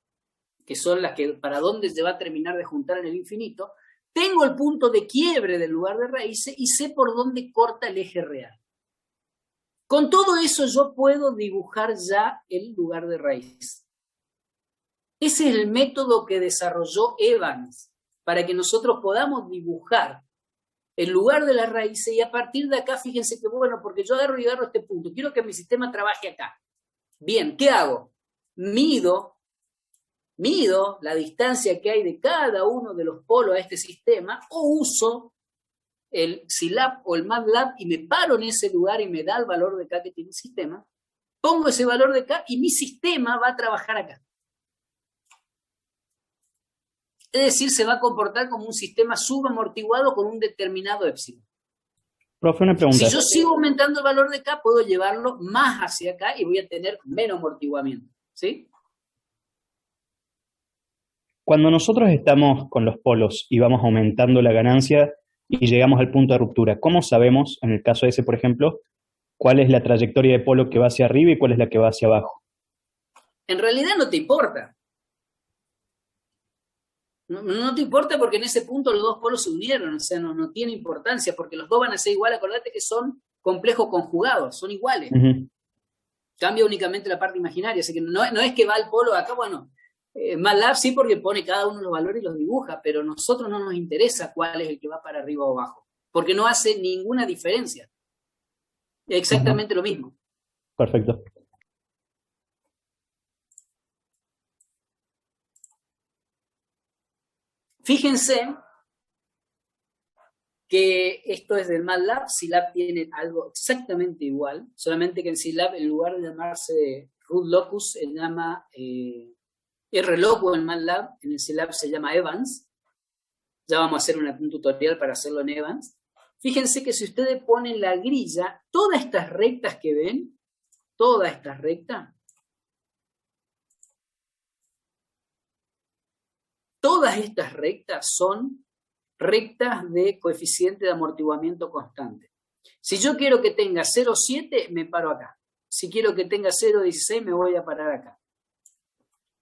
que son las que para dónde se va a terminar de juntar en el infinito. Tengo el punto de quiebre del lugar de raíces y sé por dónde corta el eje real. Con todo eso yo puedo dibujar ya el lugar de raíz. Ese es el método que desarrolló Evans para que nosotros podamos dibujar el lugar de las raíces y a partir de acá, fíjense que bueno, porque yo agarro este punto, quiero que mi sistema trabaje acá. Bien, ¿qué hago? Mido la distancia que hay de cada uno de los polos a este sistema o uso el Scilab o el MATLAB y me paro en ese lugar y me da el valor de K que tiene el sistema, pongo ese valor de K y mi sistema va a trabajar acá. Es decir, se va a comportar como un sistema subamortiguado con un determinado épsilon. Profe, una pregunta. Si yo sigo aumentando el valor de K, puedo llevarlo más hacia acá y voy a tener menos amortiguamiento. ¿Sí? Cuando nosotros estamos con los polos y vamos aumentando la ganancia y llegamos al punto de ruptura, ¿cómo sabemos, en el caso ese, por ejemplo, cuál es la trayectoria de polo que va hacia arriba y cuál es la que va hacia abajo. En realidad no te importa. No te importa porque en ese punto los dos polos se unieron, o sea, no tiene importancia, porque los dos van a ser iguales. Acordate que son complejos conjugados, son iguales. Cambia únicamente la parte imaginaria, así que no es que va el polo acá, bueno, MATLAB sí porque pone cada uno los valores y los dibuja, pero a nosotros no nos interesa cuál es el que va para arriba o abajo, porque no hace ninguna diferencia. Es exactamente lo mismo. Perfecto. Fíjense que esto es del MATLAB. Scilab tiene algo exactamente igual, solamente que en Scilab, en lugar de llamarse root locus, se llama RLOCU en MATLAB, en el Scilab se llama Evans. Ya vamos a hacer un tutorial para hacerlo en Evans. Fíjense que si ustedes ponen la grilla, todas estas rectas que ven, todas estas rectas son rectas de coeficiente de amortiguamiento constante. Si yo quiero que tenga 0,7, me paro acá. Si quiero que tenga 0,16, me voy a parar acá.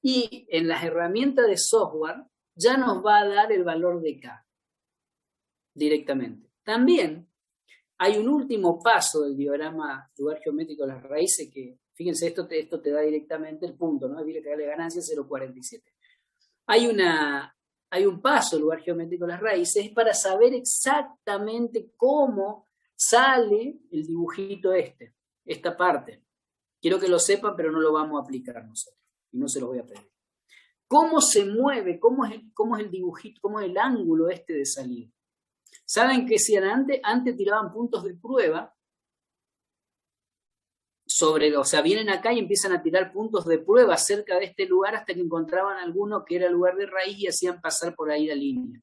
Y en las herramientas de software ya nos va a dar el valor de K directamente. También hay un último paso del diagrama lugar geométrico de las raíces que, fíjense, esto te da directamente el punto, ¿no? Mire que darle ganancia 0,47. Hay un paso del lugar geométrico de las raíces para saber exactamente cómo sale el dibujito esta parte. Quiero que lo sepan, pero no lo vamos a aplicar nosotros. Y no se los voy a pedir. ¿Cómo se mueve? ¿Cómo es el dibujito? ¿Cómo es el ángulo de salida? ¿Saben que si antes tiraban puntos de prueba o sea, vienen acá y empiezan a tirar puntos de prueba cerca de este lugar hasta que encontraban alguno que era el lugar de raíz y hacían pasar por ahí la línea?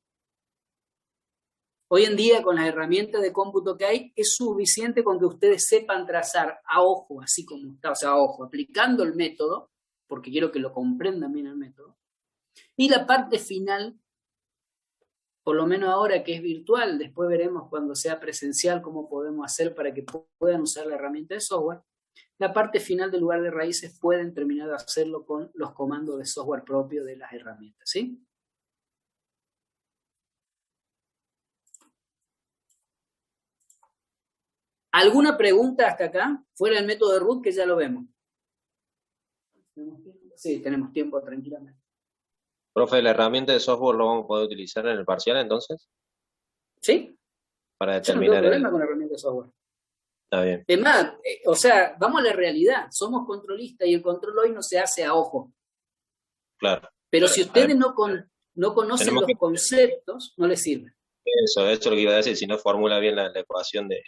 Hoy en día, con las herramientas de cómputo que hay, es suficiente con que ustedes sepan trazar a ojo, así como está, o sea, a ojo, aplicando el método, porque quiero que lo comprendan bien el método. Y la parte final, por lo menos ahora que es virtual, después veremos cuando sea presencial cómo podemos hacer para que puedan usar la herramienta de software. La parte final del lugar de raíces pueden terminar de hacerlo con los comandos de software propio de las herramientas, ¿sí? ¿Alguna pregunta hasta acá? Fuera del método de root, que ya lo vemos. Sí, tenemos tiempo tranquilamente. Profe, ¿la herramienta de software lo vamos a poder utilizar en el parcial entonces? ¿Sí? Para Yo no determinar tengo problema con la herramienta de software. Está bien. Es más, o sea, vamos a la realidad. Somos controlistas y el control hoy no se hace a ojo. Claro. Pero si ustedes no conocen los conceptos, no les sirve. Eso es lo que iba a decir. Si no formula bien la ecuación de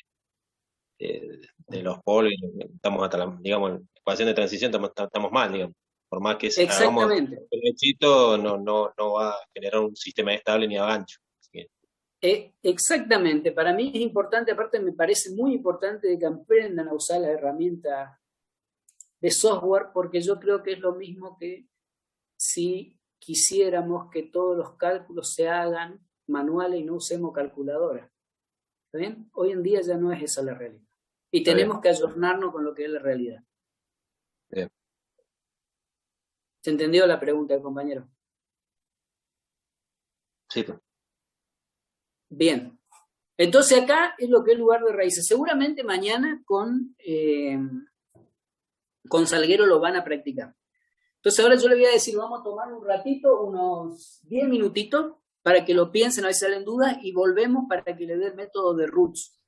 los polos, estamos hasta digamos, en la ecuación de transición estamos mal, digamos. Por más que hagamos el hechito, no va a generar un sistema estable ni a gancho. Exactamente, para mí es importante, aparte me parece muy importante de que aprendan a usar la herramienta de software, porque yo creo que es lo mismo que si quisiéramos que todos los cálculos se hagan manuales y no usemos calculadora. ¿Está bien? Hoy en día ya no es esa la realidad. Y tenemos que ayornarnos con lo que es la realidad. Bien. ¿Se entendió la pregunta, compañero? Sí. Bien. Entonces acá es lo que es lugar de raíces. Seguramente mañana con Salguero lo van a practicar. Entonces ahora yo le voy a decir, vamos a tomar un ratito, unos 10 minutitos, para que lo piensen, a ver si salen dudas, y volvemos para que le dé el método de roots.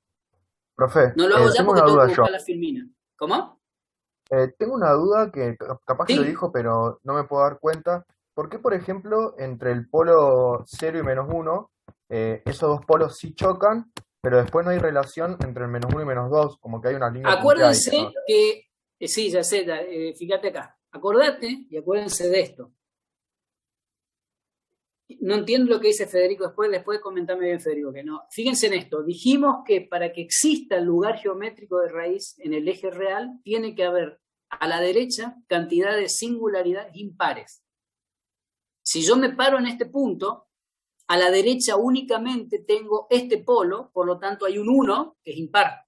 Profe, No lo hago ya tengo porque una tengo duda que yo. buscar la filmina. ¿Cómo? Tengo una duda que capaz que Sí. lo dijo, pero no me puedo dar cuenta. ¿Por qué, por ejemplo, entre el polo 0 y -1, esos dos polos sí chocan, pero después no hay relación entre el -1 y -2, como que hay una línea Acuérdense punteada, ¿no? que, sí, ya sé, fíjate acá. Acordate y acuérdense de esto. No entiendo lo que dice Federico después comentame bien, Federico, que no. Fíjense en esto, dijimos que para que exista el lugar geométrico de raíz en el eje real, tiene que haber a la derecha cantidad de singularidades impares. Si yo me paro en este punto, a la derecha únicamente tengo este polo, por lo tanto hay un 1 que es impar.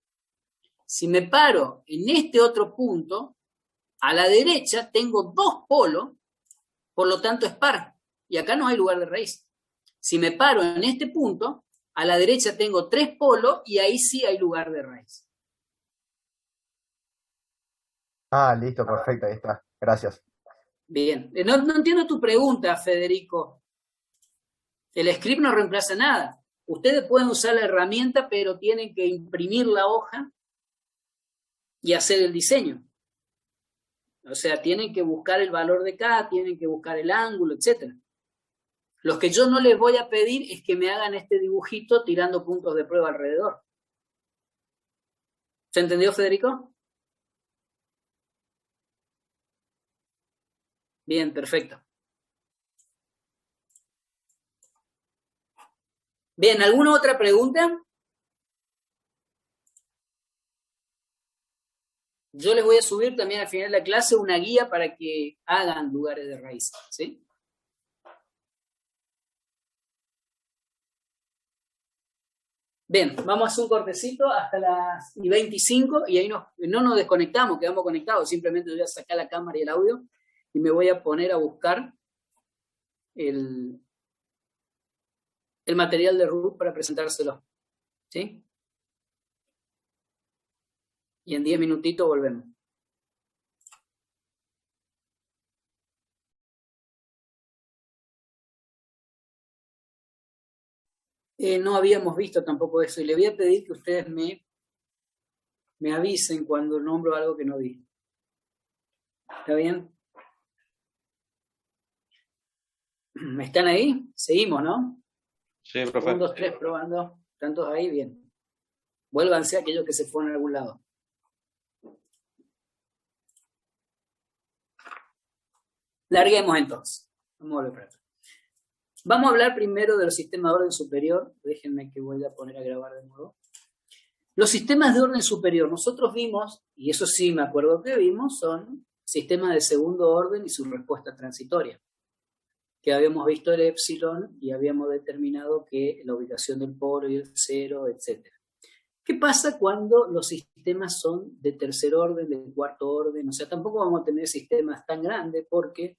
Si me paro en este otro punto, a la derecha tengo 2 polos, por lo tanto es par, y acá no hay lugar de raíz. Si me paro en este punto, a la derecha tengo 3 polos, y ahí sí hay lugar de raíz. Ah, listo, perfecto, ahí está. Gracias. Bien, no entiendo tu pregunta, Federico. El script no reemplaza nada. Ustedes pueden usar la herramienta, pero tienen que imprimir la hoja y hacer el diseño. O sea, tienen que buscar el valor de K, tienen que buscar el ángulo, etc. Lo que yo no les voy a pedir es que me hagan este dibujito tirando puntos de prueba alrededor. ¿Se entendió, Federico? Bien, perfecto. Bien, ¿alguna otra pregunta? Yo les voy a subir también al final de la clase una guía para que hagan lugares de raíz, ¿sí? Bien, vamos a hacer un cortecito hasta las 25 y ahí no nos desconectamos, quedamos conectados. Simplemente voy a sacar la cámara y el audio y me voy a poner a buscar el material de Ruth para presentárselo, ¿sí? Y en 10 minutitos volvemos. No habíamos visto tampoco eso y le voy a pedir que ustedes me avisen cuando nombro algo que no vi. ¿Está bien? ¿Están ahí? Seguimos, ¿no? Sí, profe. 1, 2, 3, probando. ¿Están todos ahí? Bien. Vuélvanse a aquellos que se fueron a algún lado. Larguemos entonces. Vamos a volver para atrás. Vamos a hablar primero de los sistemas de orden superior. Déjenme que voy a poner a grabar de nuevo. Los sistemas de orden superior, nosotros vimos, y eso sí me acuerdo que vimos, son sistemas de segundo orden y su respuesta transitoria. Que habíamos visto el épsilon y habíamos determinado que la ubicación del polo y el cero, etc. ¿Qué pasa cuando los sistemas son de tercer orden, de cuarto orden? O sea, tampoco vamos a tener sistemas tan grandes porque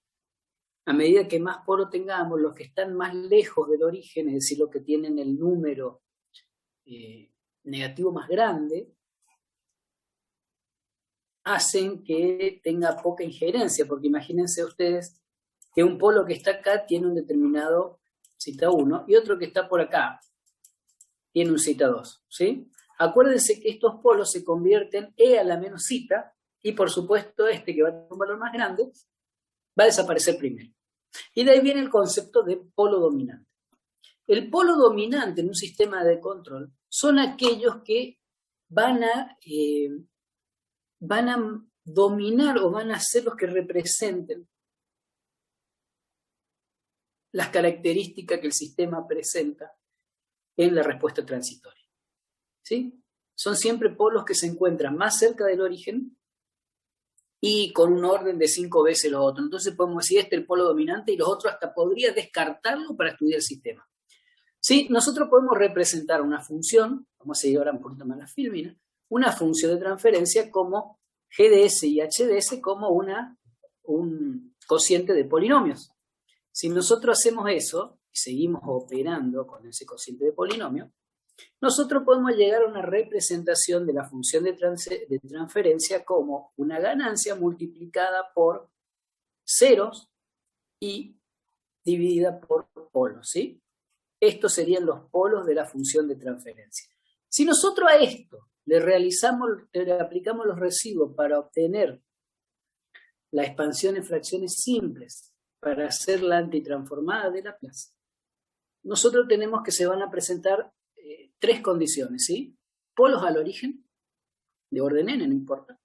a medida que más polos tengamos, los que están más lejos del origen, es decir, los que tienen el número negativo más grande, hacen que tenga poca injerencia, porque imagínense ustedes que un polo que está acá tiene un determinado zeta 1 y otro que está por acá tiene un zeta 2, ¿sí? Acuérdense que estos polos se convierten E a la menos zeta y por supuesto este que va a tener un valor más grande va a desaparecer primero. Y de ahí viene el concepto de polo dominante. El polo dominante en un sistema de control son aquellos que van a dominar o van a ser los que representen las características que el sistema presenta en la respuesta transitoria. ¿Sí? Son siempre polos que se encuentran más cerca del origen y con un orden de 5 veces los otros. Entonces podemos decir este es el polo dominante y los otros hasta podría descartarlo para estudiar el sistema. ¿Sí? Nosotros podemos representar una función, vamos a seguir ahora un poquito más la filmina, una función de transferencia como GDS y HDS como un cociente de polinomios. Si nosotros hacemos eso y seguimos operando con ese cociente de polinomio, nosotros podemos llegar a una representación de la función de transferencia como una ganancia multiplicada por ceros y dividida por polos, ¿sí? Estos serían los polos de la función de transferencia. Si nosotros a esto le aplicamos los residuos para obtener la expansión en fracciones simples, para hacer la antitransformada de Laplace, nosotros tenemos que se van a presentar 3 condiciones, ¿sí? Polos al origen, de orden n, no importa.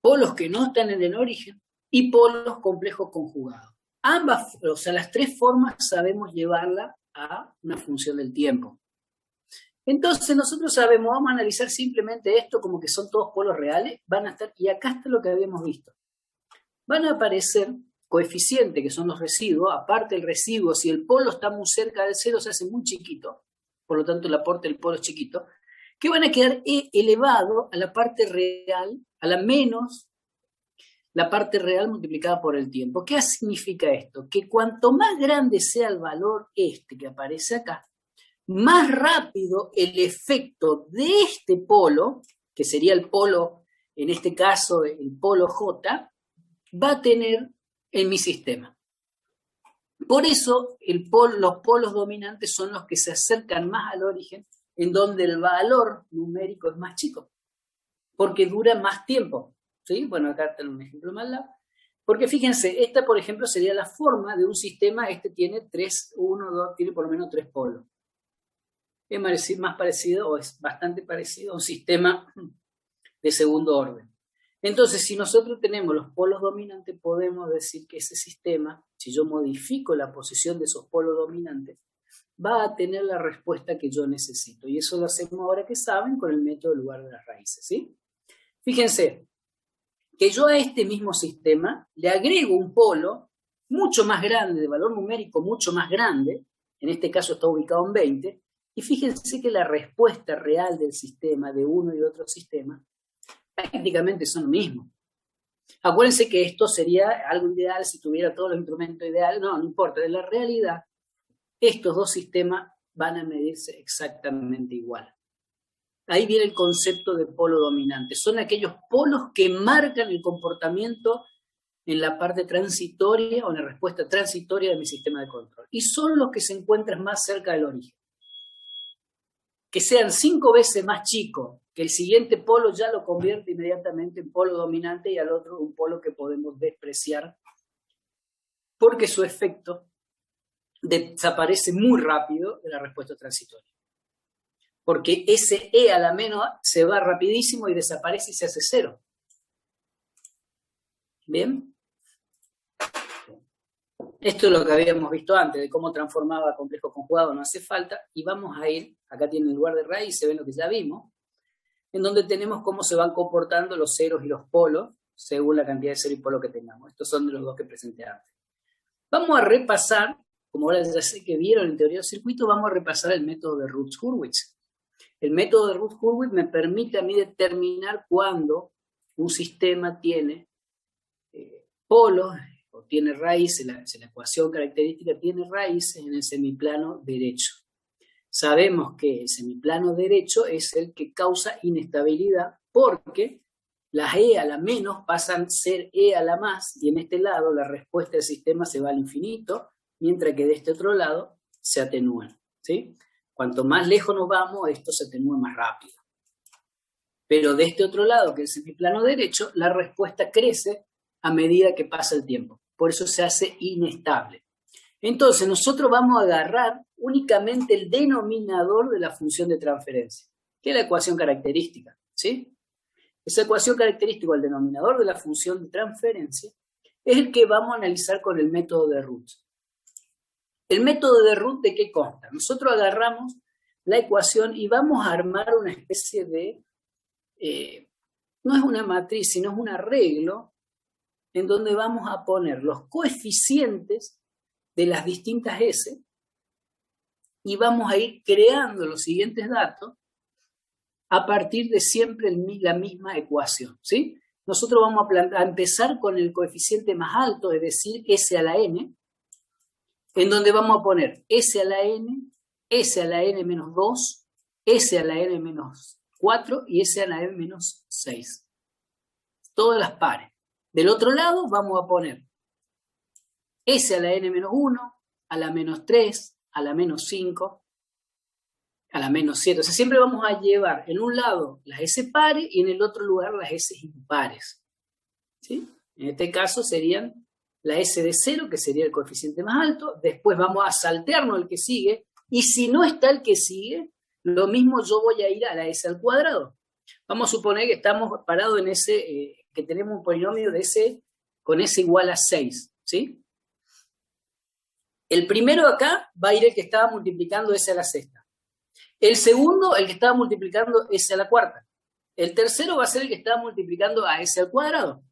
Polos que no están en el origen y polos complejos conjugados. Ambas, o sea, las 3 formas sabemos llevarla a una función del tiempo. Entonces nosotros sabemos, vamos a analizar simplemente esto como que son todos polos reales, van a estar, y acá está lo que habíamos visto. Van a aparecer coeficientes que son los residuos, aparte el residuo, si el polo está muy cerca del cero se hace muy chiquito, por lo tanto el aporte del polo es chiquito, que van a quedar elevados a la parte real, a la menos la parte real multiplicada por el tiempo. ¿Qué significa esto? Que cuanto más grande sea el valor que aparece acá, más rápido el efecto de este polo, que sería el polo, en este caso el polo J, va a tener en mi sistema. Por eso los polos dominantes son los que se acercan más al origen, en donde el valor numérico es más chico, porque dura más tiempo. ¿Sí? Bueno, acá tengo un ejemplo más largo. Porque fíjense, esta por ejemplo sería la forma de un sistema, tiene 3, 1, 2, tiene por lo menos 3 polos. Es más parecido, o es bastante parecido a un sistema de segundo orden. Entonces, si nosotros tenemos los polos dominantes, podemos decir que ese sistema, si yo modifico la posición de esos polos dominantes, va a tener la respuesta que yo necesito. Y eso lo hacemos ahora que saben con el método de lugar de las raíces, ¿sí? Fíjense que yo a este mismo sistema le agrego un polo mucho más grande, de valor numérico mucho más grande, en este caso está ubicado en 20, y fíjense que la respuesta real del sistema de uno y otro sistema prácticamente son lo mismo. Acuérdense que esto sería algo ideal si tuviera todos los instrumentos ideales, no importa, en la realidad estos dos sistemas van a medirse exactamente igual. Ahí viene el concepto de polo dominante. Son aquellos polos que marcan el comportamiento en la parte transitoria o en la respuesta transitoria de mi sistema de control. Y son los que se encuentran más cerca del origen. Que sean 5 veces más chicos, que el siguiente polo ya lo convierte inmediatamente en polo dominante y al otro un polo que podemos despreciar porque su efecto desaparece muy rápido de la respuesta transitoria. Porque ese E a la menos se va rapidísimo y desaparece y se hace 0. ¿Bien? Esto es lo que habíamos visto antes, de cómo transformaba complejo conjugado, no hace falta. Y vamos a ir, acá tiene el lugar de raíz, se ven lo que ya vimos, en donde tenemos cómo se van comportando los ceros y los polos, según la cantidad de cero y polo que tengamos. Estos son de los dos que presenté antes. Vamos a repasar, como ahora ya sé que vieron en teoría del circuito, vamos a repasar el método de Routh-Hurwitz. El método de Routh-Hurwitz me permite a mí determinar cuándo un sistema tiene polos o tiene raíces, la ecuación característica tiene raíces en el semiplano derecho. Sabemos que el semiplano derecho es el que causa inestabilidad porque las E a la menos pasan a ser E a la más y en este lado la respuesta del sistema se va al infinito, mientras que de este otro lado se atenúan, ¿sí? Cuanto más lejos nos vamos, esto se atenúa más rápido. Pero de este otro lado, que es el semiplano derecho, la respuesta crece a medida que pasa el tiempo. Por eso se hace inestable. Entonces, nosotros vamos a agarrar únicamente el denominador de la función de transferencia, que es la ecuación característica, ¿sí? Esa ecuación característica, el denominador de la función de transferencia, es el que vamos a analizar con el método de Routh. ¿El método de Routh de qué consta? Nosotros agarramos la ecuación y vamos a armar una especie de, no es una matriz, sino es un arreglo en donde vamos a poner los coeficientes de las distintas S y vamos a ir creando los siguientes datos a partir de siempre la misma ecuación, ¿sí? Nosotros vamos a empezar con el coeficiente más alto, es decir, S a la n, en donde vamos a poner S a la n menos 2, S a la n menos 4 y S a la n menos 6. Todas las pares. Del otro lado vamos a poner S a la n menos 1, a la menos 3, a la menos 5, a la menos 7. O sea, siempre vamos a llevar en un lado las S pares y en el otro lugar las S impares, ¿sí? En este caso serían la S de 0, que sería el coeficiente más alto. Después vamos a saltearnos el que sigue. Y si no está el que sigue, lo mismo yo voy a ir a la S al cuadrado. Vamos a suponer que estamos parados en ese, que tenemos un polinomio de S con S igual a 6, ¿sí? El primero acá va a ir el que estaba multiplicando S a la sexta. El segundo, el que estaba multiplicando S a la cuarta. El tercero va a ser el que estaba multiplicando a S al cuadrado.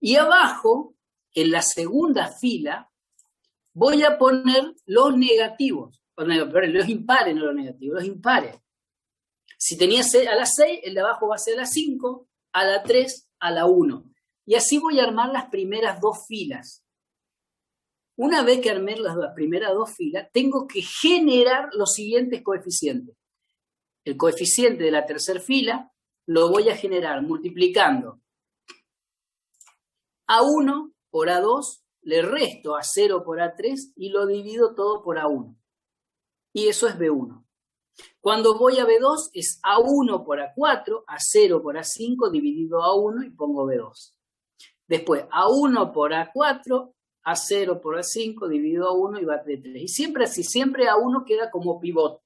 Y abajo, en la segunda fila, voy a poner los negativos. Los impares, no los negativos, los impares. Si tenía a la 6, el de abajo va a ser a la 5, a la 3, a la 1. Y así voy a armar las primeras 2 filas. Una vez que armé las primeras 2 filas, tengo que generar los siguientes coeficientes. El coeficiente de la tercera fila lo voy a generar multiplicando A1 por A2, le resto A0 por A3 y lo divido todo por A1. Y eso es B1. Cuando voy a B2 es A1 por A4, A0 por A5 dividido A1 y pongo B2. Después A1 por A4, A0 por A5 dividido A1 y va B3. Y siempre así, siempre A1 queda como pivot.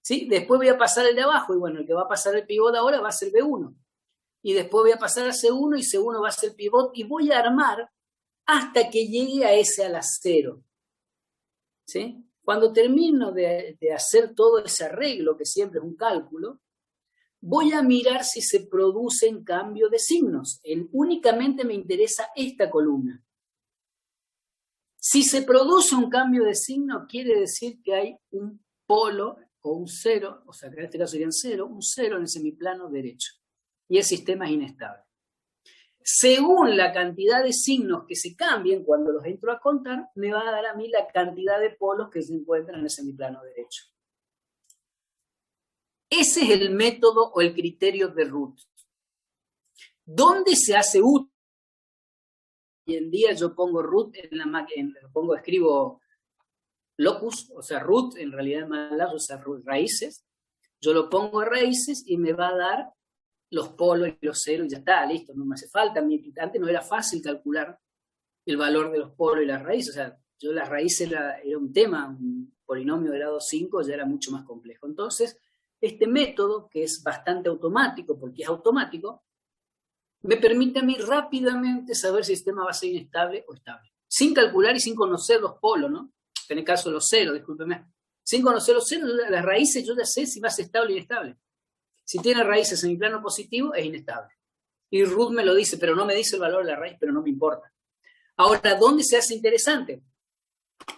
¿Sí? Después voy a pasar el de abajo y bueno, el que va a pasar el pivot ahora va a ser B1. Y después voy a pasar a C1 y C1 va a ser pivot y voy a armar hasta que llegue a ese a la 0. ¿Sí? Cuando termino de hacer todo ese arreglo, que siempre es un cálculo, voy a mirar si se producen cambios de signos. Únicamente me interesa esta columna. Si se produce un cambio de signo, quiere decir que hay un polo o un 0, o sea que en este caso serían 0, un 0 en el semiplano derecho. Y el sistema es inestable. Según la cantidad de signos que se cambien cuando los entro a contar, me va a dar a mí la cantidad de polos que se encuentran en el semiplano derecho. Ese es el método o el criterio de root. ¿Dónde se hace útil? Hoy en día yo pongo root en la máquina, escribo locus, o sea, root, en realidad en MATLAB, o sea, raíces. Yo lo pongo a raíces y me va a dar los polos y los ceros y ya está, listo, no me hace falta. Antes no era fácil calcular el valor de los polos y las raíces, o sea, yo las raíces era un tema, un polinomio de grado 5 ya era mucho más complejo. Entonces, este método, que es bastante automático, porque es automático, me permite a mí rápidamente saber si el sistema va a ser inestable o estable, sin calcular y sin conocer los polos, ¿no? En el caso de los ceros, discúlpeme. Sin conocer los ceros, las raíces, yo ya sé si va a ser estable o inestable. Si tiene raíces en mi plano positivo, es inestable. Y root me lo dice, pero no me dice el valor de la raíz, pero no me importa. Ahora, ¿dónde se hace interesante?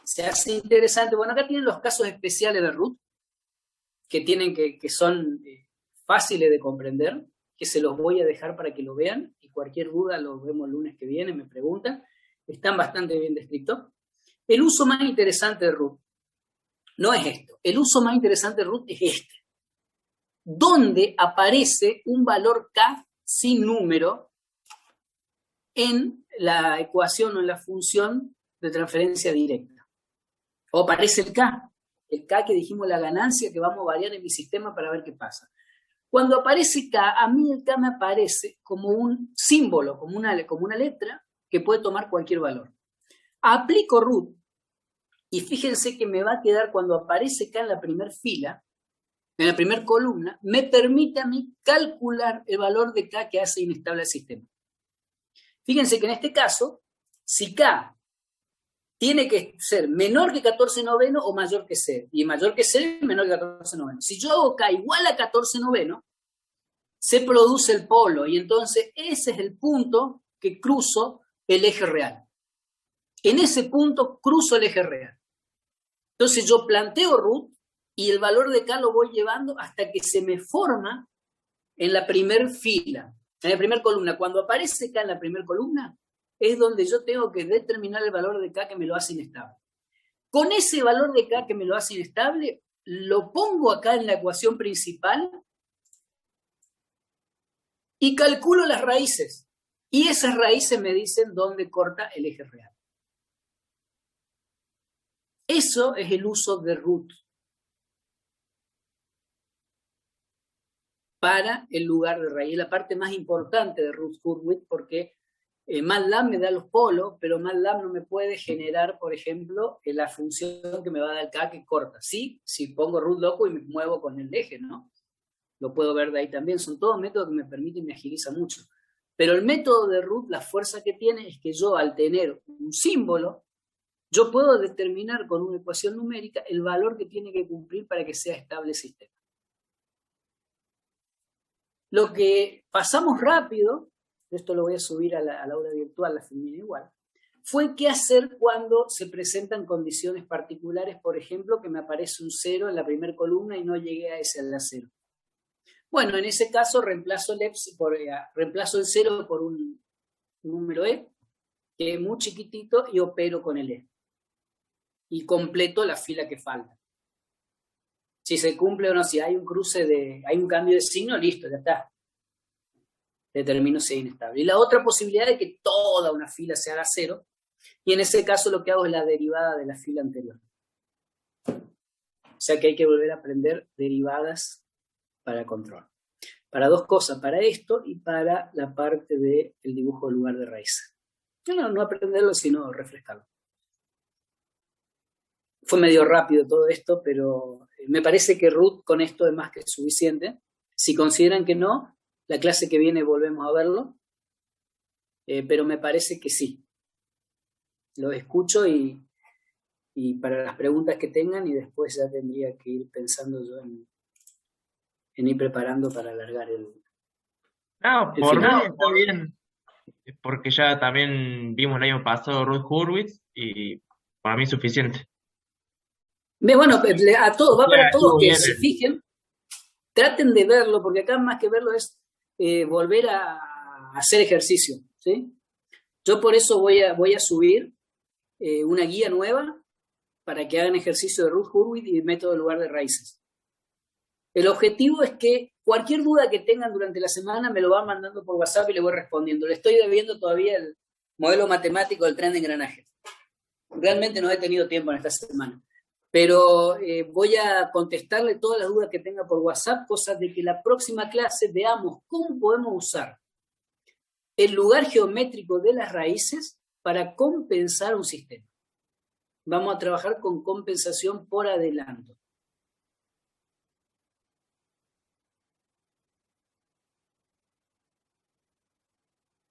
Se hace interesante, bueno, acá tienen los casos especiales de root, que son fáciles de comprender, que se los voy a dejar para que lo vean, y cualquier duda los vemos el lunes que viene, me preguntan. Están bastante bien descritos. El uso más interesante de root no es esto. El uso más interesante de root es este, donde aparece un valor k sin número en la ecuación o en la función de transferencia directa. O aparece el k que dijimos la ganancia que vamos a variar en mi sistema para ver qué pasa. Cuando aparece k, a mí el k me aparece como un símbolo, como una letra que puede tomar cualquier valor. Aplico root y fíjense que me va a quedar cuando aparece k en la primera fila, en la primera columna, me permite a mí calcular el valor de k que hace inestable el sistema. Fíjense que en este caso, si k tiene que ser menor que 14 noveno o mayor que 0, y mayor que 0 y menor que 14 noveno. Si yo hago k igual a 14 noveno, se produce el polo, y entonces ese es el punto que cruzo el eje real. En ese punto cruzo el eje real. Entonces yo planteo root, y el valor de k lo voy llevando hasta que se me forma en la primera fila, en la primera columna. Cuando aparece k en la primera columna, es donde yo tengo que determinar el valor de k que me lo hace inestable. Con ese valor de k que me lo hace inestable, lo pongo acá en la ecuación principal y calculo las raíces. Y esas raíces me dicen dónde corta el eje real. Eso es el uso de root para el lugar de raíz. Es la parte más importante de root-Hurwitz, porque MATLAB me da los polos, pero MATLAB no me puede generar, por ejemplo, la función que me va a dar el k que corta. Sí, si pongo root loco y me muevo con el eje, ¿no? Lo puedo ver de ahí también. Son todos métodos que me permiten y me agiliza mucho. Pero el método de root, la fuerza que tiene es que yo, al tener un símbolo, yo puedo determinar con una ecuación numérica el valor que tiene que cumplir para que sea estable el sistema. Lo que pasamos rápido, esto lo voy a subir a la aula virtual, la filmina igual, fue qué hacer cuando se presentan condiciones particulares, por ejemplo, que me aparece un 0 en la primera columna y no llegué a ese a la 0. Bueno, en ese caso reemplazo el 0 por un número E, que es muy chiquitito, y opero con el E. Y completo la fila que falta. Si se cumple o no, si hay un hay un cambio de signo, listo, ya está. Determino si es inestable. Y la otra posibilidad es que toda una fila se haga 0, y en ese caso lo que hago es la derivada de la fila anterior. O sea que hay que volver a aprender derivadas para control. Para dos cosas, para esto y para la parte del dibujo del lugar de raíz. No aprenderlo, sino refrescarlo. Fue medio rápido todo esto, pero me parece que Ruth con esto es más que suficiente. Si consideran que no, la clase que viene volvemos a verlo, pero me parece que sí. Lo escucho y para las preguntas que tengan, y después ya tendría que ir pensando yo en ir preparando para alargar el Por mí final. está bien, porque ya también vimos el año pasado Ruth Hurwitz y para mí es suficiente. Bueno, a todos, va para todos que bien. se fijen, traten de verlo, porque acá más que verlo es volver a hacer ejercicio, ¿sí? Yo por eso voy a subir una guía nueva para que hagan ejercicio de Ruth Hurwitz y método de lugar de raíces. El objetivo es que cualquier duda que tengan durante la semana me lo van mandando por WhatsApp y le voy respondiendo. Le estoy debiendo todavía el modelo matemático del tren de engranaje. Realmente no he tenido tiempo en esta semana. Pero voy a contestarle todas las dudas que tenga por WhatsApp, cosas de que la próxima clase veamos cómo podemos usar el lugar geométrico de las raíces para compensar un sistema. Vamos a trabajar con compensación por adelanto.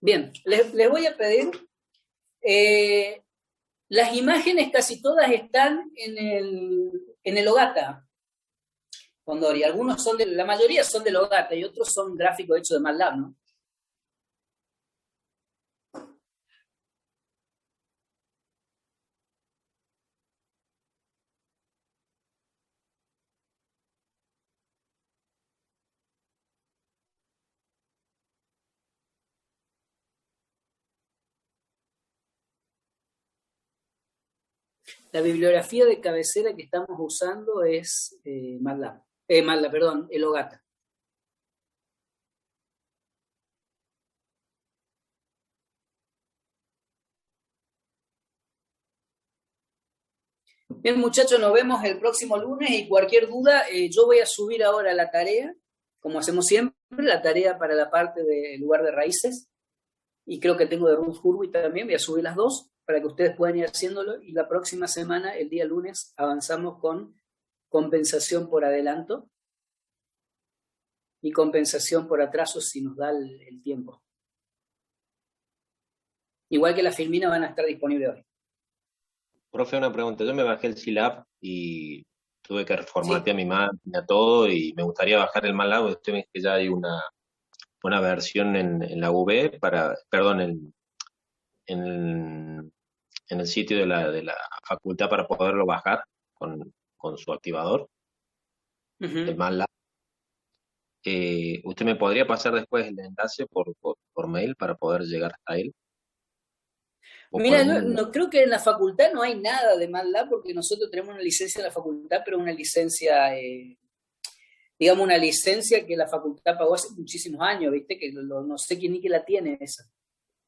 Bien, les voy a pedir, las imágenes casi todas están en el Ogata, Condori. Algunos son la mayoría son del Ogata y otros son gráficos hechos de MATLAB, ¿no? La bibliografía de cabecera que estamos usando es MATLAB, el Ogata. Bien, muchachos, nos vemos el próximo lunes y cualquier duda, yo voy a subir ahora la tarea, como hacemos siempre, la tarea para la parte del lugar de raíces, y creo que tengo de Ruth Hurwitz también, voy a subir las dos para que ustedes puedan ir haciéndolo, y la próxima semana, el día lunes, avanzamos con compensación por adelanto y compensación por atraso si nos da el tiempo. Igual que las filminas van a estar disponibles hoy. Profe, una pregunta. Yo me bajé el Silab y tuve que reformatear mi máquina, todo, y me gustaría bajar el MATLAB. Usted me dice que ya hay una versión en la UV en el sitio de la facultad para poderlo bajar con su activador, el MATLAB. ¿Usted me podría pasar después el enlace por mail para poder llegar hasta él? Mira, no creo que en la facultad no hay nada de MATLAB, porque nosotros tenemos una licencia en la facultad, pero una licencia, digamos, una licencia que la facultad pagó hace muchísimos años, ¿viste? Que no sé quién ni que la tiene esa.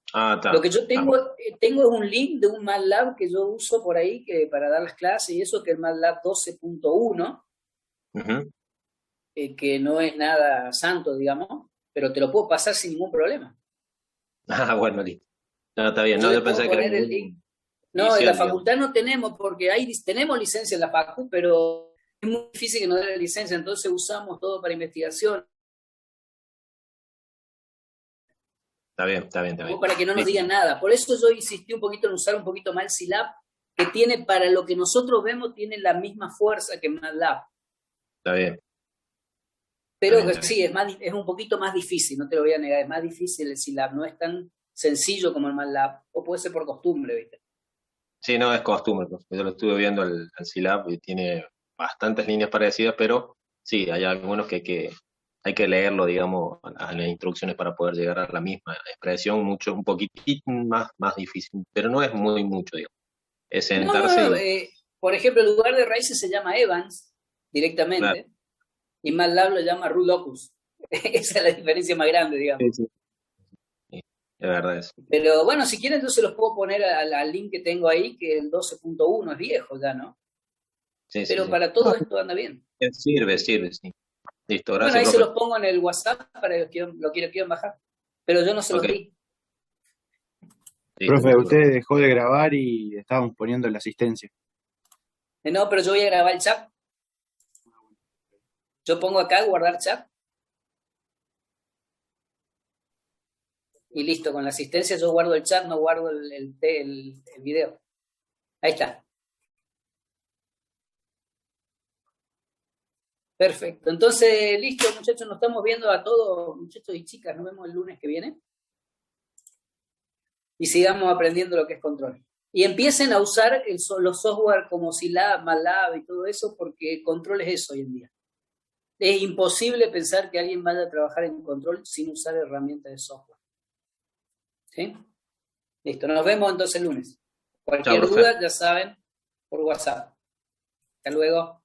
Está. Lo que yo tengo es un link de un MATLAB que yo uso por ahí para dar las clases, y eso que es el MATLAB 12.1, que no es nada santo, digamos, pero te lo puedo pasar sin ningún problema. Bueno, listo. No, está bien. No, yo pensé que era el link. No, en la facultad no tenemos, porque tenemos licencia en la facu, pero es muy difícil que nos den la licencia, entonces usamos todo para investigación. Está bien. Para que no nos digan nada. Por eso yo insistí un poquito en usar un poquito más el Silab, que tiene, para lo que nosotros vemos, tiene la misma fuerza que MATLAB. Está bien. Pero sí, es un poquito más difícil, no te lo voy a negar, es más difícil el Silab, no es tan sencillo como el MATLAB, o puede ser por costumbre, ¿viste? Sí, no, es costumbre, pues. Yo lo estuve viendo al Scilab y tiene bastantes líneas parecidas, pero sí, hay algunos que hay que leerlo, digamos, a las instrucciones para poder llegar a la misma expresión, un poquitín más difícil, pero no es muy mucho, digamos. Es sentarse No, y, por ejemplo, el lugar de raíces se llama Evans claro, directamente, y MATLAB lo llama RuLocus. Esa es la diferencia más grande, digamos. sí, sí, es verdad eso. Pero bueno, si quieren, entonces los puedo poner al link que tengo ahí, que el 12.1 es viejo ya, ¿no? Sí, sí, Pero sí. para todo esto anda bien. Sirve, sí. Listo, Bueno, gracias, ahí se profe. los pongo en el WhatsApp para los que lo quieran bajar. Pero yo no se los Ok, di. listo, Profe, listo, usted profe. dejó de grabar y estábamos poniendo la asistencia. No, pero yo voy a grabar el chat. Yo pongo acá guardar chat. Y listo, con la asistencia yo guardo el chat, no guardo el video. Ahí está. Perfecto. Entonces, listo, muchachos, nos estamos viendo a todos, muchachos y chicas. Nos vemos el lunes que viene. Y sigamos aprendiendo lo que es control. Y empiecen a usar los software como Scilab, MATLAB y todo eso, porque control es eso hoy en día. Es imposible pensar que alguien vaya a trabajar en control sin usar herramientas de software. ¿Sí? Listo, nos vemos entonces el lunes. Chao, Cualquier profe. duda, ya saben, por WhatsApp. Hasta luego.